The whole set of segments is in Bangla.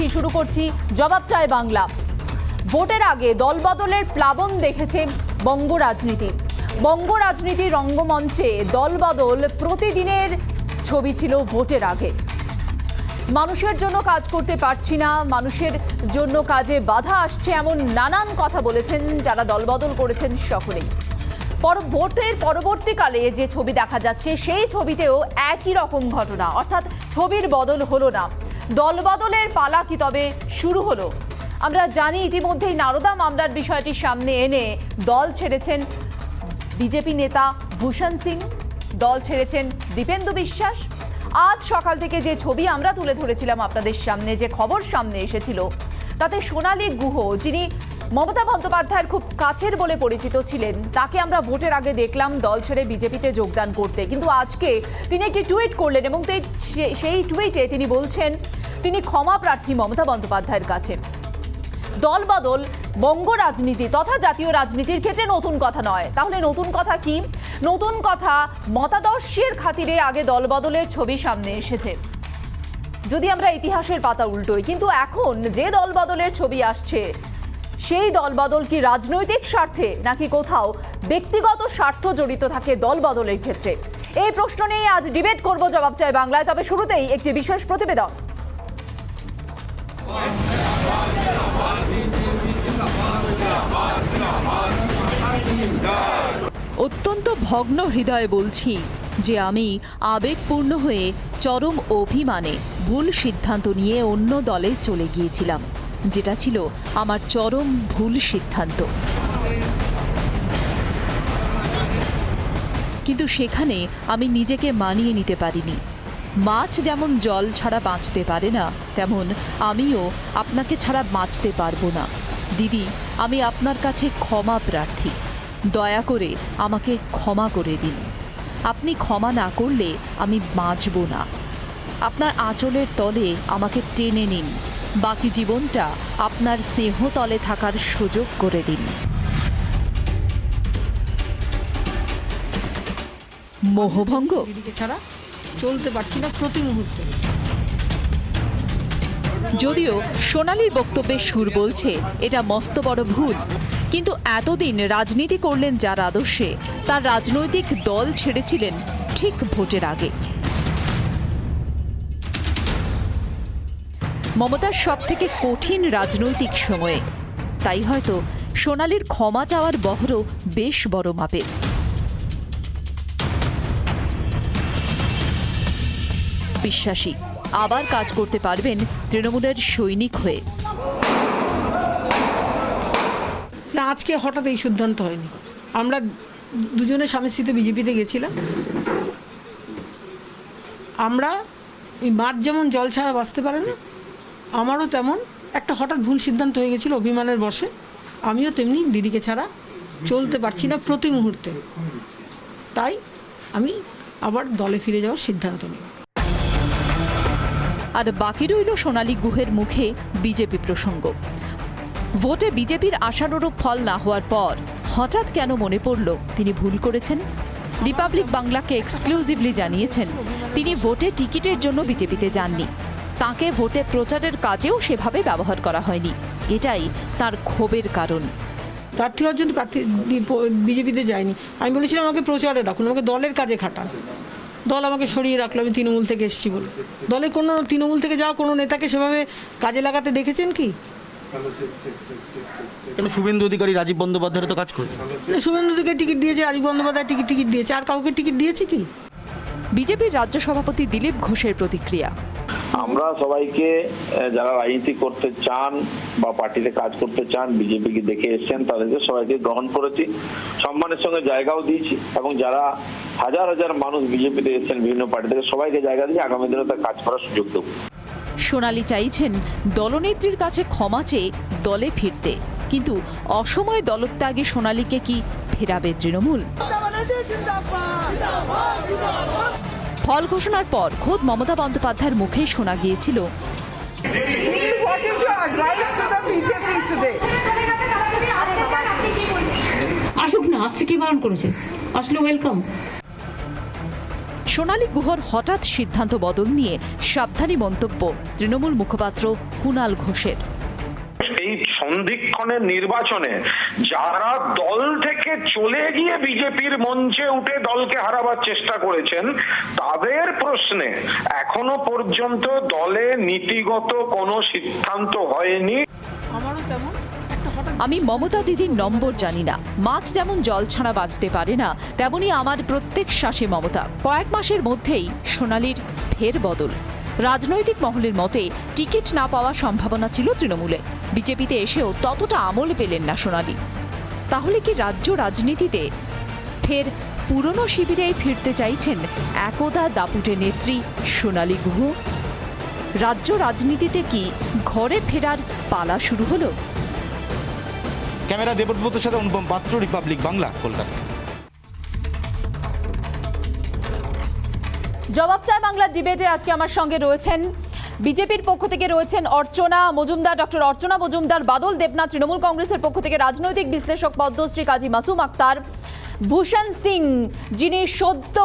মুখোমুখি শুরু করছি জবাব চায় বাংলা। ভোটের আগে দলবদলের প্লাবন দেখেছে বঙ্গ রাজনীতি। বঙ্গ রাজনীতির রঙ্গমঞ্চে দলবদল প্রতিদিনের ছবি ছিল ভোটের আগে। মানুষের জন্য কাজ করতে পারছি না, মানুষের জন্য কাজে বাধা আসছে, এমন নানান কথা বলেছেন যারা দলবদল করেছেন সকলেই। ভোটের পরবর্তীকালে যে ছবি দেখা যাচ্ছে সেই ছবিতেও একই রকম ঘটনা, অর্থাৎ ছবির বদল হলো না, দলবদলের পালা কি তবে শুরু হলো? আমরা জানি ইতিমধ্যেই নারদা মামলার বিষয়টি সামনে এনে দল ছেড়েছেন বিজেপি নেতা ভূষণ সিং, দল ছেড়েছেন দীপেন্দু বিশ্বাস। আজ সকাল থেকে যে ছবি আমরা তুলে ধরেছিলাম আপনাদের সামনে, যে খবর সামনে এসেছিল, তাতে সোনালী গুহ, যিনি মমতা বন্দ্যোপাধ্যায়ের খুব কাছের বলে পরিচিত ছিলেন, তাকে আমরা ভোটের আগে দেখলাম দল ছেড়ে বিজেপিতে যোগদান করতে। কিন্তু আজকে তিনি একটি টুইট করলেন এবং সেই টুইটে তিনি বলছেন তিনি ক্ষমা প্রার্থী মমতা বন্দ্যোপাধ্যায়ের কাছে। দলবদল বঙ্গ রাজনীতি তথা জাতীয় রাজনীতির ক্ষেত্রে নতুন কথা নয়। তাহলে নতুন কথা কি? নতুন কথা মতাদর্শের খাতিরে আগে দলবদলের ছবি সামনে এসেছে। যদি আমরা ইতিহাসের পাতা উল্টোই, কিন্তু এখন যে দলবদলের ছবি আসছে সেই দলবদল কি রাজনৈতিক স্বার্থে নাকি কোথাও ব্যক্তিগত স্বার্থ জড়িত থাকে দলবদলের ক্ষেত্রে? এই প্রশ্ন নিয়ে আজ ডিবেট করব জবাব চাই বাংলায়। তবে শুরুতেই একটি বিশেষ প্রতিবেদন। অত্যন্ত ভগ্ন হৃদয়ে বলছি যে আমি আবেগপূর্ণ হয়ে চরম অভিমানে ভুল সিদ্ধান্ত নিয়ে অন্য দলে চলে গিয়েছিলাম, যেটা ছিল আমার চরম ভুল সিদ্ধান্ত। কিন্তু সেখানে আমি নিজেকে মানিয়ে নিতে পারিনি। মাছ যেমন জল ছাড়া বাঁচতে পারে না, তেমন আমিও আপনাকে ছাড়া বাঁচতে পারবো না। দিদি, আমি আপনার কাছে ক্ষমা প্রার্থী। দয়া করে আমাকে ক্ষমা করে দিন। আপনি ক্ষমা না করলে আমি বাঁচব না। আপনার আঁচলের তলে আমাকে টেনে নিন। বাকি জীবনটা আপনার স্নেহতলে থাকার সুযোগ করে দিন। মোহভঙ্গ ছাড়া চলতে পারছি না প্রতি মুহূর্তে। যদিও সোনালীর বক্তব্যের সুর বলছে এটা মস্ত বড় ভুল, কিন্তু এতদিন রাজনীতি করলেন যার আদর্শে, তার রাজনৈতিক দল ছেড়েছিলেন ঠিক ভোটের আগে। মমতার সবথেকে কঠিন রাজনৈতিক সময়ে। তাই হয়তো সোনালীর ক্ষমা চাওয়ার বহরও বেশ বড় মাপের। বিশ্বাসী আবার কাজ করতে পারবেন তৃণমূলের সৈনিক হয়ে। না, আজকে হঠাৎ এই সিদ্ধান্ত হয়নি। আমরা দুজনে স্বামী স্ত্রীতে বিজেপিতে গেছিলাম। আমরা এই মাছ যেমন জল ছাড়া বাঁচতে পারে না, আমারও তেমন একটা হঠাৎ ভুল সিদ্ধান্ত হয়ে গেছিল অভিমানের বশে। আমিও তেমনি দিদিকে ছাড়া চলতে পারছি না প্রতি মুহূর্তে। তাই আমি আবার দলে ফিরে যাওয়ার সিদ্ধান্ত নিই। আর বাকি রইল সোনালী গুহের মুখে বিজেপি প্রসঙ্গ। ভোটে বিজেপির আশানুরূপ ফল না হওয়ার পর হঠাৎ কেন মনে পড়ল তিনি ভুল করেছেন? রিপাবলিক বাংলাকে এক্সক্লুসিভলি জানিয়েছেন তিনি ভোটে টিকিটের জন্য বিজেপিতে যাননি। তাকে ভোটে প্রচারের কাজেও সেভাবে ব্যবহার করা হয়নি। এটাই তার ক্ষোভের কারণ। প্রার্থী হওয়ার জন্য বিজেপিতে যায়নি। আমি বলেছিলাম আমাকে প্রচারে রাখুন, আমাকে দলের কাজে খাটান। দল আমাকে সরিয়ে রাখলো, আমি তৃণমূল থেকে এসেছি বলে। দলে কোনো তৃণমূল থেকে যাওয়া কোনো নেতাকে সেভাবে কাজে লাগাতে দেখেছেন কি? শুভেন্দু অধিকারী, রাজীব বন্দ্যোপাধ্যায় তো কাজ করছে। শুভেন্দু অধিকারী টিকিট দিয়েছে, রাজীব বন্দ্যোপাধ্যায় টিকিট দিয়েছে, আর কাউকে টিকিট দিয়েছে কি? বিজেপির রাজ্য সভাপতি দিলীপ ঘোষের প্রতিক্রিয়া। আমরা সবাইকে যারা রাজনীতি করতে চান বা পার্টিতে কাজ করতে চান, বিজেপিকে দেখে এসছেন, তাদেরকে সবাইকে গ্রহণ করেছি, সম্মানের সঙ্গে জায়গাও দিয়েছি, এবং যারা হাজার হাজার মানুষ বিজেপিতে এসছেন বিভিন্ন পার্টি থেকে, সবাইকে জায়গা দিয়ে আগামী দিনে তার কাজ করার সুযোগ দেব। সোনালী চাইছেন দলনেত্রীর কাছে ক্ষমা চেয়ে দলে ফিরতে, কিন্তু অসময়ে দলত্যাগে সোনালীকে কি ফেরাবে তৃণমূল? ফল ঘোষণার পর খোদ মমতা বন্দ্যোপাধ্যায়ের মুখে শোনা গিয়েছিল, আসুক না, আজ থেকে বারণ করেছে, আসলে ওয়েলকাম। সোনালী গুহর হঠাৎ সিদ্ধান্ত বদল নিয়ে সাবধানী মন্তব্য তৃণমূল মুখপাত্র কুণাল ঘোষের। এই সন্ধিক্ষণের নির্বাচনে যারা দল থেকে চলে গিয়ে বিজেপির মঞ্চে উঠে দলকে হারাবার চেষ্টা করেছেন, তাদের প্রশ্নে এখনো পর্যন্ত দলে নীতিগত কোনো সিদ্ধান্ত হয়নি। আমারও তেমন একটা হঠাৎ আমি মমতা দিদির নম্বর জানি না। মাছ যেমন জল ছাড়া বাঁচতে পারে না, তেমনি আমার প্রত্যেক শ্বাসে মমতা। কয়েক মাসের মধ্যেই সোনালীর ফের বদল। রাজনৈতিক মহলের মতে টিকিট না পাওয়ার সম্ভাবনা ছিল তৃণমূলে। বিজেপিতে এসেও ততটা আমল পেলেন না সোনালী। তাহলে কি রাজ্য রাজনীতিতে ফের পুরনো শিবিরেই ফিরতে চাইছেন একদা দাপুটে নেত্রী সোনালী গুহ? রাজ্য রাজনীতিতে কি ঘরে ফেরার পালা শুরু হলো? ক্যামেরা দেবব্রতের সাথে অনুপম পাত্র, রিপাবলিক বাংলা, কলকাতা। জবাব চায় বাংলার ডিবেটে আজকে আমার সঙ্গে রয়েছেন বিজেপির পক্ষ থেকে রয়েছেন অর্চনা মজুমদার, ডক্টর অর্চনা মজুমদার, বাদল দেবনাথ তৃণমূল কংগ্রেসের পক্ষ থেকে রাজনৈতিক বিশ্লেষক পদ্মশ্রী কাজী মাসুম আক্তার, ভূষণ সিং যিনি সদ্য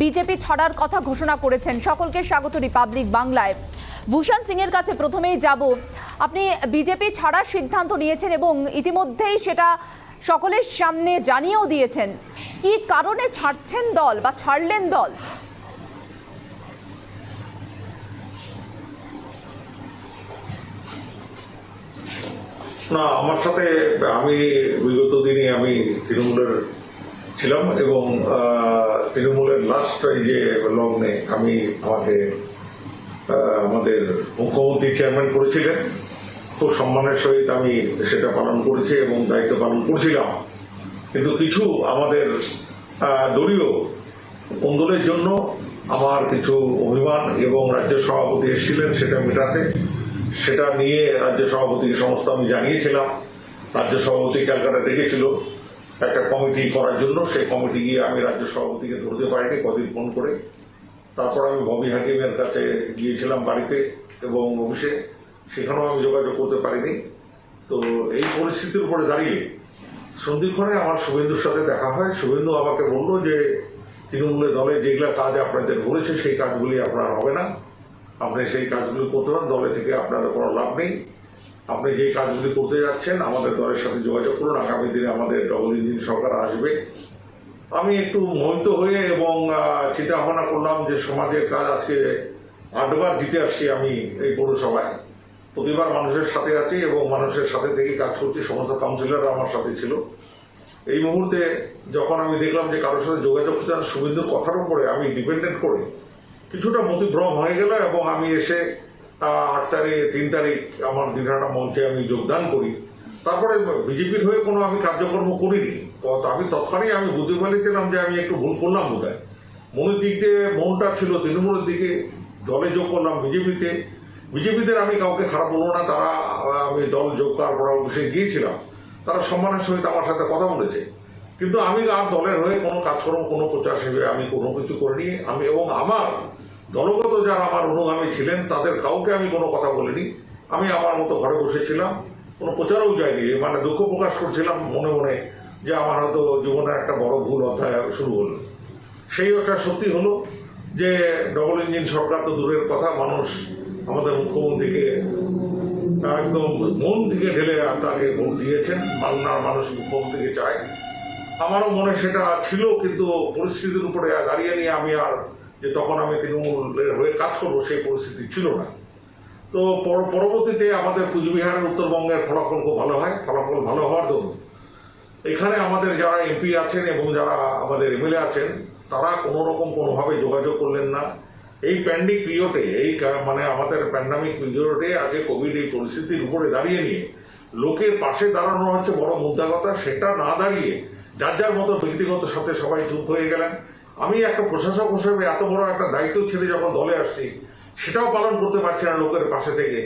বিজেপি ছাড়ার কথা ঘোষণা করেছেন। সকলকে স্বাগত রিপাবলিক বাংলায়। ভূষণ সিং এর কাছে প্রথমেই যাব। আপনি বিজেপি ছাড়ার সিদ্ধান্ত নিয়েছেন এবং ইতিমধ্যেই সেটা সকলের সামনে জানিয়েও দিয়েছেন। কি কারণে ছাড়ছেন দল বা ছাড়লেন দল? না, আমার সাথে আমি বিগত দিনে আমি তৃণমূলের ছিলাম এবং তৃণমূলের লাস্ট এই যে লগ্নে আমি আমাদের মুখ্যমন্ত্রী চেয়ারম্যান করেছিলেন। খুব সম্মানের সহিত আমি সেটা পালন করেছি এবং দায়িত্ব পালন করছিলাম। কিন্তু কিছু আমাদের দলীয় কোন্দলের জন্য আমার কিছু অভিমান এবং রাজ্য সভাপতি এসেছিলেন সেটা মেটাতে। সেটা নিয়ে রাজ্য সভাপতিকে সমস্ত আমি জানিয়েছিলাম। রাজ্য সভাপতি ক্যালকাটা ডেকেছিল একটা কমিটি করার জন্য। সেই কমিটি গিয়ে আমি রাজ্য সভাপতিকে ধরতে পারিনি কদিন ফোন করে। তারপর আমি ববি হাকিমের কাছে গিয়েছিলাম বাড়িতে এবং অফিসে, সেখানেও আমি যোগাযোগ করতে পারিনি। তো এই পরিস্থিতির উপরে দাঁড়িয়ে সন্ধিক্ষণে আমার শুভেন্দুর সাথে দেখা হয়। শুভেন্দু আমাকে বললো যে তৃণমূলের দলে যেগুলো কাজ আপনাদের বলেছে সেই কাজগুলি আপনার হবে না, আপনি সেই কাজগুলি করতে পারেন, দলে থেকে আপনার কোনো লাভ নেই। আপনি যে কাজগুলি করতে যাচ্ছেন আমাদের দলের সাথে যোগাযোগ করুন, আগামী দিনে আমাদের ডবল ইঞ্জিন সরকার আসবে। আমি একটু মোহিত হয়ে এবং চিন্তা ভাবনা করলাম যে সমাজের কাজ আজকে 8বার জিতে আসছি আমি এই পৌরসভায়। প্রতিবার মানুষের সাথে আছি এবং মানুষের সাথে থেকে কাজ করছি। সমস্ত কাউন্সিলররা আমার সাথে ছিল। এই মুহূর্তে যখন আমি দেখলাম যে কারোর সাথে যোগাযোগ করতে শুভেন্দুর কথার উপরে আমি ডিপেন্ডেন্ট করে কিছুটা মতিভ্রম হয়ে গেল এবং আমি এসে 3 তারিখ আমার দিনহাটা মঞ্চে আমি যোগদান করি। তারপরে বিজেপির হয়ে কোনো আমি কার্যক্রম করিনি। আমি তৎক্ষণাৎ আমি বুঝতে পেরেছিলাম যে আমি একটু ভুল করলাম বোধ হয়। মনের দিক দিয়ে মনটা ছিল তৃণমূলের দিকে, দলে যোগ করলাম বিজেপিদের আমি কাউকে খারাপ বলবো না। তারা আমি দল যোগ করার পর অবশ্যই গিয়েছিলাম, তারা সম্মানের সহিত আমার সাথে কথা বলেছে। কিন্তু আমি আর দলের হয়ে কোনো কাজকর্ম কোনো প্রচার সেবে আমি কোনো কিছু করিনি। আমি এবং আমার দলগত যারা আমার অনুগামী ছিলেন তাদের কাউকে আমি কোনো কথা বলিনি। আমি আমার মতো ঘরে বসেছিলাম, কোনো প্রচারও যায়নি। মানে দুঃখ প্রকাশ করছিলাম মনে মনে যে আমার হয়তো জীবনের একটা বড় ভুল অধ্যায় শুরু হলো। সেই একটা সত্যি হলো যে ডবল ইঞ্জিন সরকার তো দূরের কথা, মানুষ আমাদের মুখ্যমন্ত্রীকে একদম মন থেকে ঢেলে তাকে ভোট দিয়েছেন। বাংলার মানুষ মুখ্যমন্ত্রীকে চায়। আমারও মনে সেটা ছিল, কিন্তু পরিস্থিতির উপরে দাঁড়িয়ে নিয়ে আমি আর যে তখন আমি তৃণমূলের হয়ে কাজ করবো সেই পরিস্থিতি ছিল না। তো পরবর্তীতে আমাদের কুচবিহারের উত্তরবঙ্গের ফলাফল খুব ভালো হয়। ফলাফল ভালো হওয়ার জন্য এখানে আমাদের যারা এমপি আছেন এবং যারা আমাদের এমএলএ আছেন তারা কোনো রকম কোনোভাবে যোগাযোগ করলেন না। এই প্যান্ডেমিক পিরিয়ডে মানে আমাদের প্যান্ডেমিক পিরিয়ডে আজকে কোভিড এই পরিস্থিতির উপরে দাঁড়িয়ে নিয়ে লোকের পাশে দাঁড়ানো হচ্ছে বড় মুদ্রা কথা। সেটা না দাঁড়িয়ে যার যার মতো ব্যক্তিগত সাথে সবাই চুপ হয়ে গেলেন। আমি একটা প্রশাসক হিসেবে এত বড় একটা দায়িত্ব ছেড়ে যখন দলে আসছি সেটাও পালন করতে পারছি না লোকের পাশে থেকে।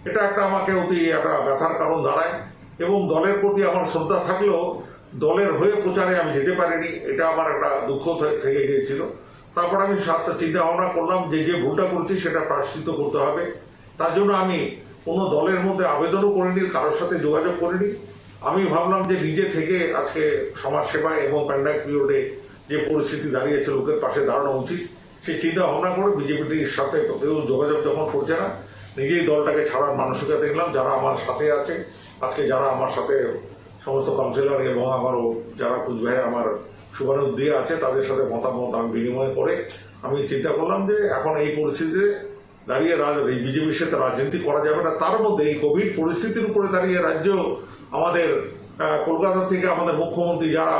এটা একটা আমাকে অতি একটা ব্যথার কারণ দাঁড়ায় এবং দলের প্রতি আমার শ্রদ্ধা থাকলেও দলের হয়ে প্রচারে আমি যেতে পারিনি। এটা আমার একটা দুঃখ থেকে গিয়েছিল। তারপর আমি চিন্তা ভাবনা করলাম যে ভুলটা করছি সেটা প্রায়শ্চিত্ত করতে হবে। তার জন্য আমি কোনো দলের মধ্যে আবেদনও করিনি, কারোর সাথে যোগাযোগ করিনি। আমি ভাবলাম যে নিজে থেকে আজকে সমাজসেবা এবং প্যান্ডেমিক পিরিয়ডে যে পরিস্থিতি দাঁড়িয়েছে লোকের পাশে দাঁড়ানো উচিত, সেই চিন্তা ভাবনা করে বিজেপির সাথে কেউ যোগাযোগ যখন করছে না, নিজেই দলটাকে ছাড়ার মানসিকতা দেখলাম। যারা আমার সাথে আছে আজকে, যারা আমার সাথে সমস্ত কাউন্সিলর এবং আমারও যারা কুচবিহারে আমার শুভানুর দিয়ে আছে, তাদের সাথে মতামত আমি বিনিময় করে আমি চিন্তা করলাম যে এখন এই পরিস্থিতিতে দাঁড়িয়ে এই বিজেপির সাথে রাজনীতি করা যাবে না। তার মধ্যে এই কোভিড পরিস্থিতির উপরে দাঁড়িয়ে রাজ্য আমাদের কলকাতা থেকে আমাদের মুখ্যমন্ত্রী যারা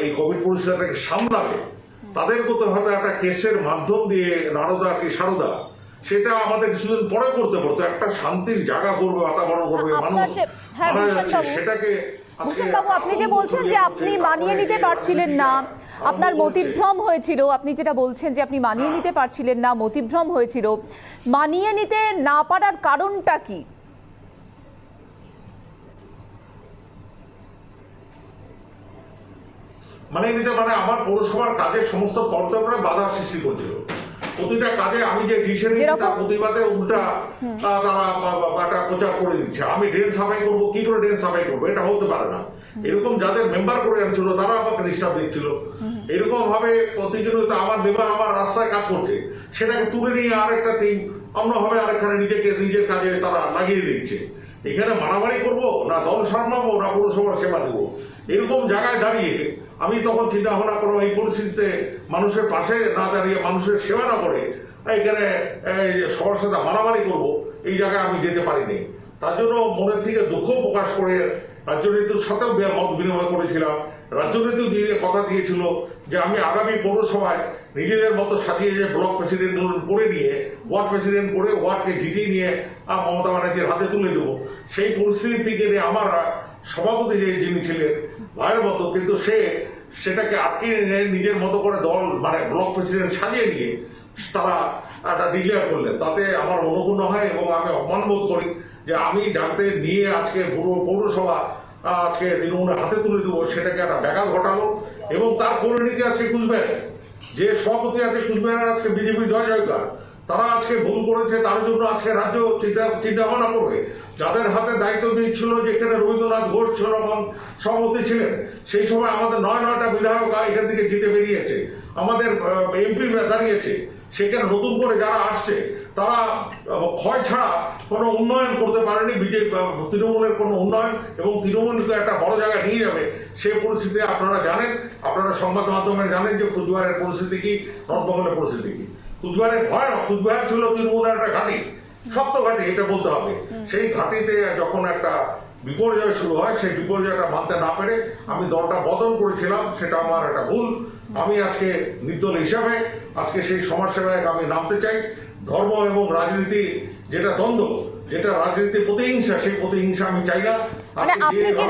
এই কোভিড পরিস্থিতিটাকে সামলাবে, তাদের মতো হয়তো একটা কেসের মাধ্যম দিয়ে নারদা কি সারদা, সেটা আমাদের কিছুদিন পরে করতে পারতো। একটা শান্তির জায়গা করবে, বাতাবরণ করবে, মানুষ মারা যাচ্ছে, সেটাকে ভূষণবাবু, আপনি যে বলছেন যে আপনি মানিয়ে নিতে পারছিলেন না, আপনার মতিভ্রম হয়েছিল, আপনি যেটা বলছেন যে আপনি মানিয়ে নিতে পারছিলেন না, মতিভ্রম হয়েছিল, মানিয়ে নিতে না পারার কারণটা কি? মানে নিতে মানে আমার পৌরসভার কাজের সমস্ত কর্তব্যে বাধা সৃষ্টি করছিল। প্রতিটা কাজে আমি যে ডিসিশন নিচ্ছি তার প্রতিবাদে উল্টা তারা একটা প্রচার করে দিচ্ছে। আমি ড্রেন সাফাই করবো, কি করে ড্রেন সাফাই করবো, এটা হতে পারে না। এরকম যাদের মেম্বার করে আনছিল তারা আমাকে ডিস্টার্ব দিচ্ছিল। এরকম ভাবে প্রতিনিয়ত আমার মেম্বার আমার রাস্তায় কাজ করছে, সেটাকে তুলে নিয়ে আরেকটা টিম অন্যভাবে আরেকখানে নিজের কাজে তারা লাগিয়ে দিচ্ছে। এখানে মারামারি করবো না, দল সামলাবো না পৌরসভার সেবা দেবো, এরকম জায়গায় দাঁড়িয়ে আমি তখন চিন্তা ভাবনা করবো এই পরিস্থিতিতে মানুষের পাশে না দাঁড়িয়ে, মানুষের সেবা না করে এখানে সবার সাথে মারামারি করবো, এই জায়গায় আমি যেতে পারিনি। তার জন্য মনের থেকে দুঃখ প্রকাশ করে রাজ্যনীতির সাথেও মত বিনিময় করেছিলাম। রাজ্যনীতি দিয়ে কথা দিয়েছিল যে আমি আগামী পৌরসভায় নিজেদের মতো সাজিয়ে যে ব্লক প্রেসিডেন্ট করে নিয়ে ওয়ার্ড প্রেসিডেন্ট করে ওয়ার্ডকে জিতিয়ে নিয়ে মমতা ব্যানার্জির হাতে তুলে দেবো। সেই পরিস্থিতি থেকে নিয়ে আমার সভাপতি যিনি ছিলেন ভাইয়ের মতো, কিন্তু সেটাকে আটকে নিজের মতো করে দল মানে ব্লক প্রেসিডেন্ট সাজিয়ে নিয়ে তারা একটা ডিক্লেয়ার করলেন। তাতে আমার অনুগুণ হয় এবং আমি অপমান বোধ করি যে আমি যাতে নিয়ে আজকে পুরো পৌরসভা আজকে তৃণমূলের হাতে তুলে দেবো, সেটাকে একটা ব্যাঘাত ঘটালো। এবং তার পরিণতি আজকে কুচবিহারে যে সভাপতি আছে, কুচবিহারের আজকে বিজেপি জয় জয়কার, তারা আজকে ভুল করেছে, তার জন্য আজকে রাজ্য চিন্তা ভাবনা করবে। যাদের হাতে দায়িত্ব দিয়েছিল, যেখানে রবীন্দ্রনাথ ঘোষ ছিল সভাপতি ছিলেন, সেই সময় আমাদের 9টা বিধায়ক এখান থেকে জিতে বেরিয়েছে, আমাদের এমপি দাঁড়িয়েছে। সেখানে নতুন করে যারা আসছে তারা ক্ষয় ছাড়া কোনো উন্নয়ন করতে পারেনি। বিজেপি তৃণমূলের কোনো উন্নয়ন এবং তৃণমূলকে একটা বড় জায়গায় নিয়ে যাবে সেই পরিস্থিতি আপনারা জানেন, আপনারা সংবাদ মাধ্যমে জানেন যে কুচবিহারের পরিস্থিতি কি, নর্থবেঙ্গলের পরিস্থিতি কি। কুচবিহারের ভয়ানক, কুচবিহার ছিল তৃণমূলের একটা ঘাঁটি, শক্ত ঘাঁটি, এটা বলতে হবে। সেই ঘাঁটিতে যখন একটা বিপর্যয় শুরু হয়, সেই বিপর্যয়টা মানতে না পেরে আমি দলটা বদল করেছিলাম, সেটা আমার একটা ভুল। আমি আজকে নির্দল হিসাবে আজকে সেই সমাজসেবায় আমি নামতে চাই। ধর্ম এবং রাজনীতি যেটা দ্বন্দ্ব, যেটা রাজনীতি প্রতিহিংসা, সেই প্রতিহিংসা আমি চাই না। মানে আপনি কি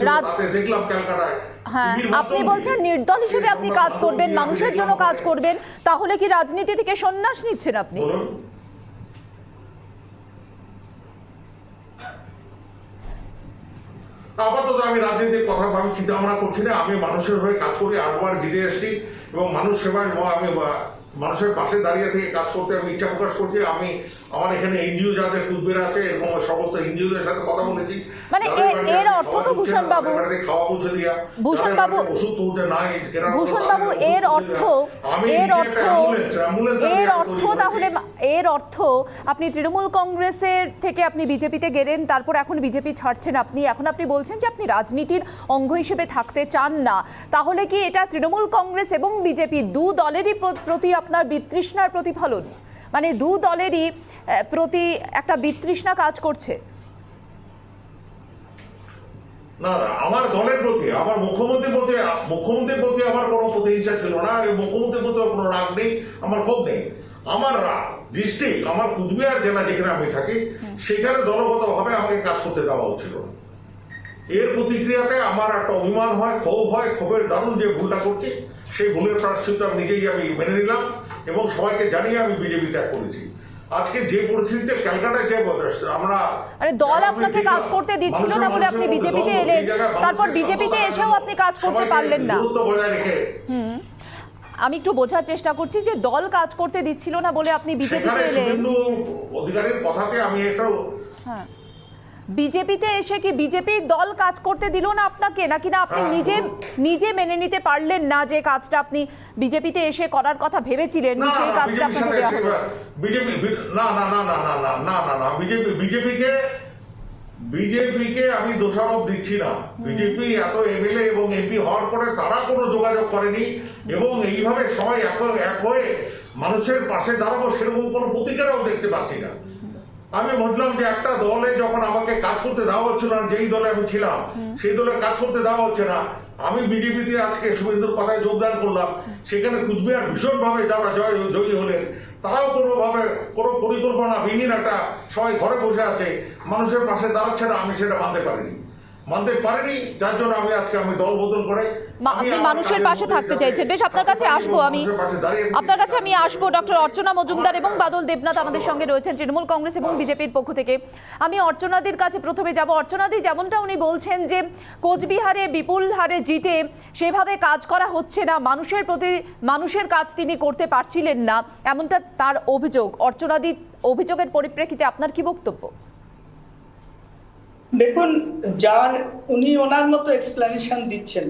তাতে দেখলাম ক্যালকাটায়, হ্যাঁ, আপনি বলছেন নির্দল হিসেবে আপনি কাজ করবেন, মানুষের জন্য কাজ করবেন, তাহলে কি রাজনীতি থেকে সন্ন্যাস নিচ্ছেন আপনি? আপাতত আমি রাজনীতির কথা আমি চিন্তা ভাবনা করছি না। আমি মানুষের হয়ে কাজ করি, 8বার জিতে এসেছি এবং মানুষ সেবায় আমি মানুষের পাশে দাঁড়িয়ে থেকে কাজ করতে আমি ইচ্ছা প্রকাশ করছি। আমি আমার এখানে এনজিও যাদের কুচবিহার আছে এবং সমস্ত এনজিওদের সাথে কথা বলেছি। মানে এর অর্থ তো ভূষণবাবু, এর অর্থ আপনি তৃণমূল কংগ্রেসের থেকে আপনি বিজেপিতে গেলেন, তারপর এখন বিজেপি ছাড়ছেন আপনি, এখন আপনি বলছেন যে আপনি রাজনীতির অঙ্গ হিসেবে থাকতে চান না। তাহলে কি এটা তৃণমূল কংগ্রেস এবং বিজেপি দু দলেরই প্রতি আপনার বিতৃষ্ণার প্রতিফলন? মানে দু দলেরই প্রতি একটা বিতৃষ্ণা কাজ করছে? না, আমার দলের প্রতি, আমার মুখ্যমন্ত্রীর প্রতি আমার কোনো প্রতিহিংসা ছিল না। মুখ্যমন্ত্রীর প্রতি কোনো রাগ নেই, আমার ক্ষোভ নেই। আমার ডিস্ট্রিক্ট, আমার কুচবিহার জেলা যেখানে আমি থাকি, সেখানে দলগতভাবে আমাকে কাজ করতে দেওয়া হচ্ছিল। এর প্রতিক্রিয়াতে আমার একটা অভিমান হয়, ক্ষোভ হয়। ক্ষোভের দারুণ যে ভুলটা করছি, সেই ভুলের প্রায়শ্চিত্ত নিজেই আমি মেনে নিলাম এবং সবাইকে জানিয়ে আমি বিজেপি ত্যাগ করেছি। আজকে যে পরিস্থিতিতে ক্যালকাটায় যে আমরা দল আপনাকে কাজ করতে দিচ্ছিল না বলে আপনি বিজেপিতে এলেন, তারপর বিজেপিতে এসেও আপনি কাজ করতে পারলেন না। আমি একটু বোঝার চেষ্টা করছি যে দল কাজ করতে দিচ্ছিল না বলে আপনি বিজেপিতে এলেন। অধিকারীর কথাতে আমি একটা বিজেপিতে এসে কি বিজেপির দল কাজ করতে দিল না আপনাকে, নাকি না আপনি নিজে মেনে নিতে পারলেন না যে কাজটা আপনি বিজেপিতে এসে করার কথা ভেবেছিলেন, সেই কাজটা আপনাকে দেওয়া হলো? বিজেপিকে আমি দোষারোপ দিচ্ছি না। বিজেপি এত এমএলএ এবং এমপি হওয়ার পরে তারা কোনো যোগাযোগ করেনি, এবং এইভাবে সবাই এক হয়ে মানুষের পাশে দাঁড়াবো সেরকম কোনো প্রতিকারও দেখতে পাচ্ছি না। আমি বুঝলাম যে একটা দলে যখন আমাকে কাজ করতে দেওয়া হচ্ছিল না, যেই দলে আমি ছিলাম সেই দলে কাজ করতে দেওয়া হচ্ছে না। আমি বিজেপিতে আজকে শুভেন্দুর কথায় যোগদান করলাম, সেখানে কুচবিহার ভীষণভাবে যারা জয়ী হলেন তারাও কোনোভাবে কোনো পরিকল্পনাবিহীন একটা সবাই ঘরে বসে আছে, মানুষের পাশে দাঁড়াচ্ছে না। আমি সেটা মানতে পারিনি, যার জন্য আমি দল বদল করে আপনি মানুষের পাশে থাকতে চাইছেন। বেশ, আপনার কাছে আসবো আমি আসবো ডক্টর অর্চনা মজুমদার এবং বাদল দেবনাথ আমাদের সঙ্গে রয়েছেন তৃণমূল কংগ্রেস এবং বিজেপির পক্ষ থেকে। আমি অর্চনাদির কাছে প্রথমে যাব। অর্চনাদি, যেমনটা উনি বলছেন যে কোচবিহারে বিপুল হারে জিতে সেভাবে কাজ করা হচ্ছে না, মানুষের প্রতি মানুষের কাজ তিনি করতে পারছিলেন না, এমনটা তার অভিযোগ। অর্চনাদির অভিযোগের পরিপ্রেক্ষিতে আপনার কি বক্তব্য? দেখুন, উনি ওনার মতো এক্সপ্লেনেশন দিচ্ছেন,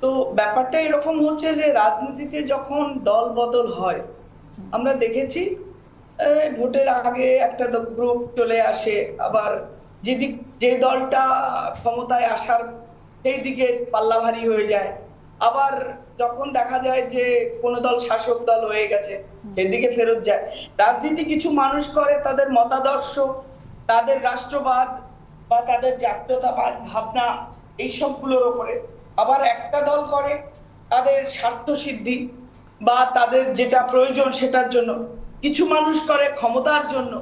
তো ব্যাপারটা এরকম হচ্ছে যে রাজনীতিতে যখন দল বদল হয় আমরা দেখেছি ভোটের আগে একটা গ্রুপ চলে আসে, আবার যে দলটা ক্ষমতায় আসার সেই দিকে পাল্লা ভারী হয়ে যায়, আবার যখন দেখা যায় যে কোনো দল শাসক দল হয়ে গেছে সেদিকে ফেরত যায়। রাজনীতি কিছু মানুষ করে তাদের মতাদর্শ, তাদের রাষ্ট্রবাদ বা তাদের জাতীয়তাবাদ ভাবনা এইসবগুলোর উপরে, আবার একটা দল করে তাদের স্বার্থ সিদ্ধি বা তাদের যেটা প্রয়োজন সেটার জন্য, কিছু মানুষ করে ক্ষমতার জন্য।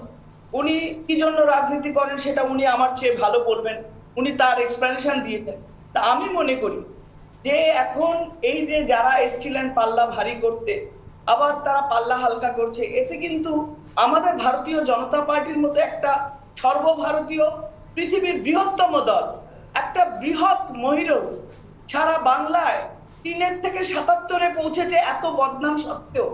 উনি কি জন্য রাজনীতি করেন সেটা উনি আমার চেয়ে ভালো বলবেন, উনি তার এক্সপ্লেনেশন দিয়েছেন। তা আমি মনে করি যে এখন এই যে যারা এসেছিলেন পাল্লা ভারী করতে, আবার তারা পাল্লা হালকা করছে, এতে কিন্তু আমাদের ভারতীয় জনতা পার্টির মতো একটা সর্বভারতীয় পৃথিবীর বৃহত্তম দল, একটা বৃহৎ মহিরম সারা বাংলায় 3 থেকে 77-এ পৌঁছেছে এত বদনাম সত্ত্বেও।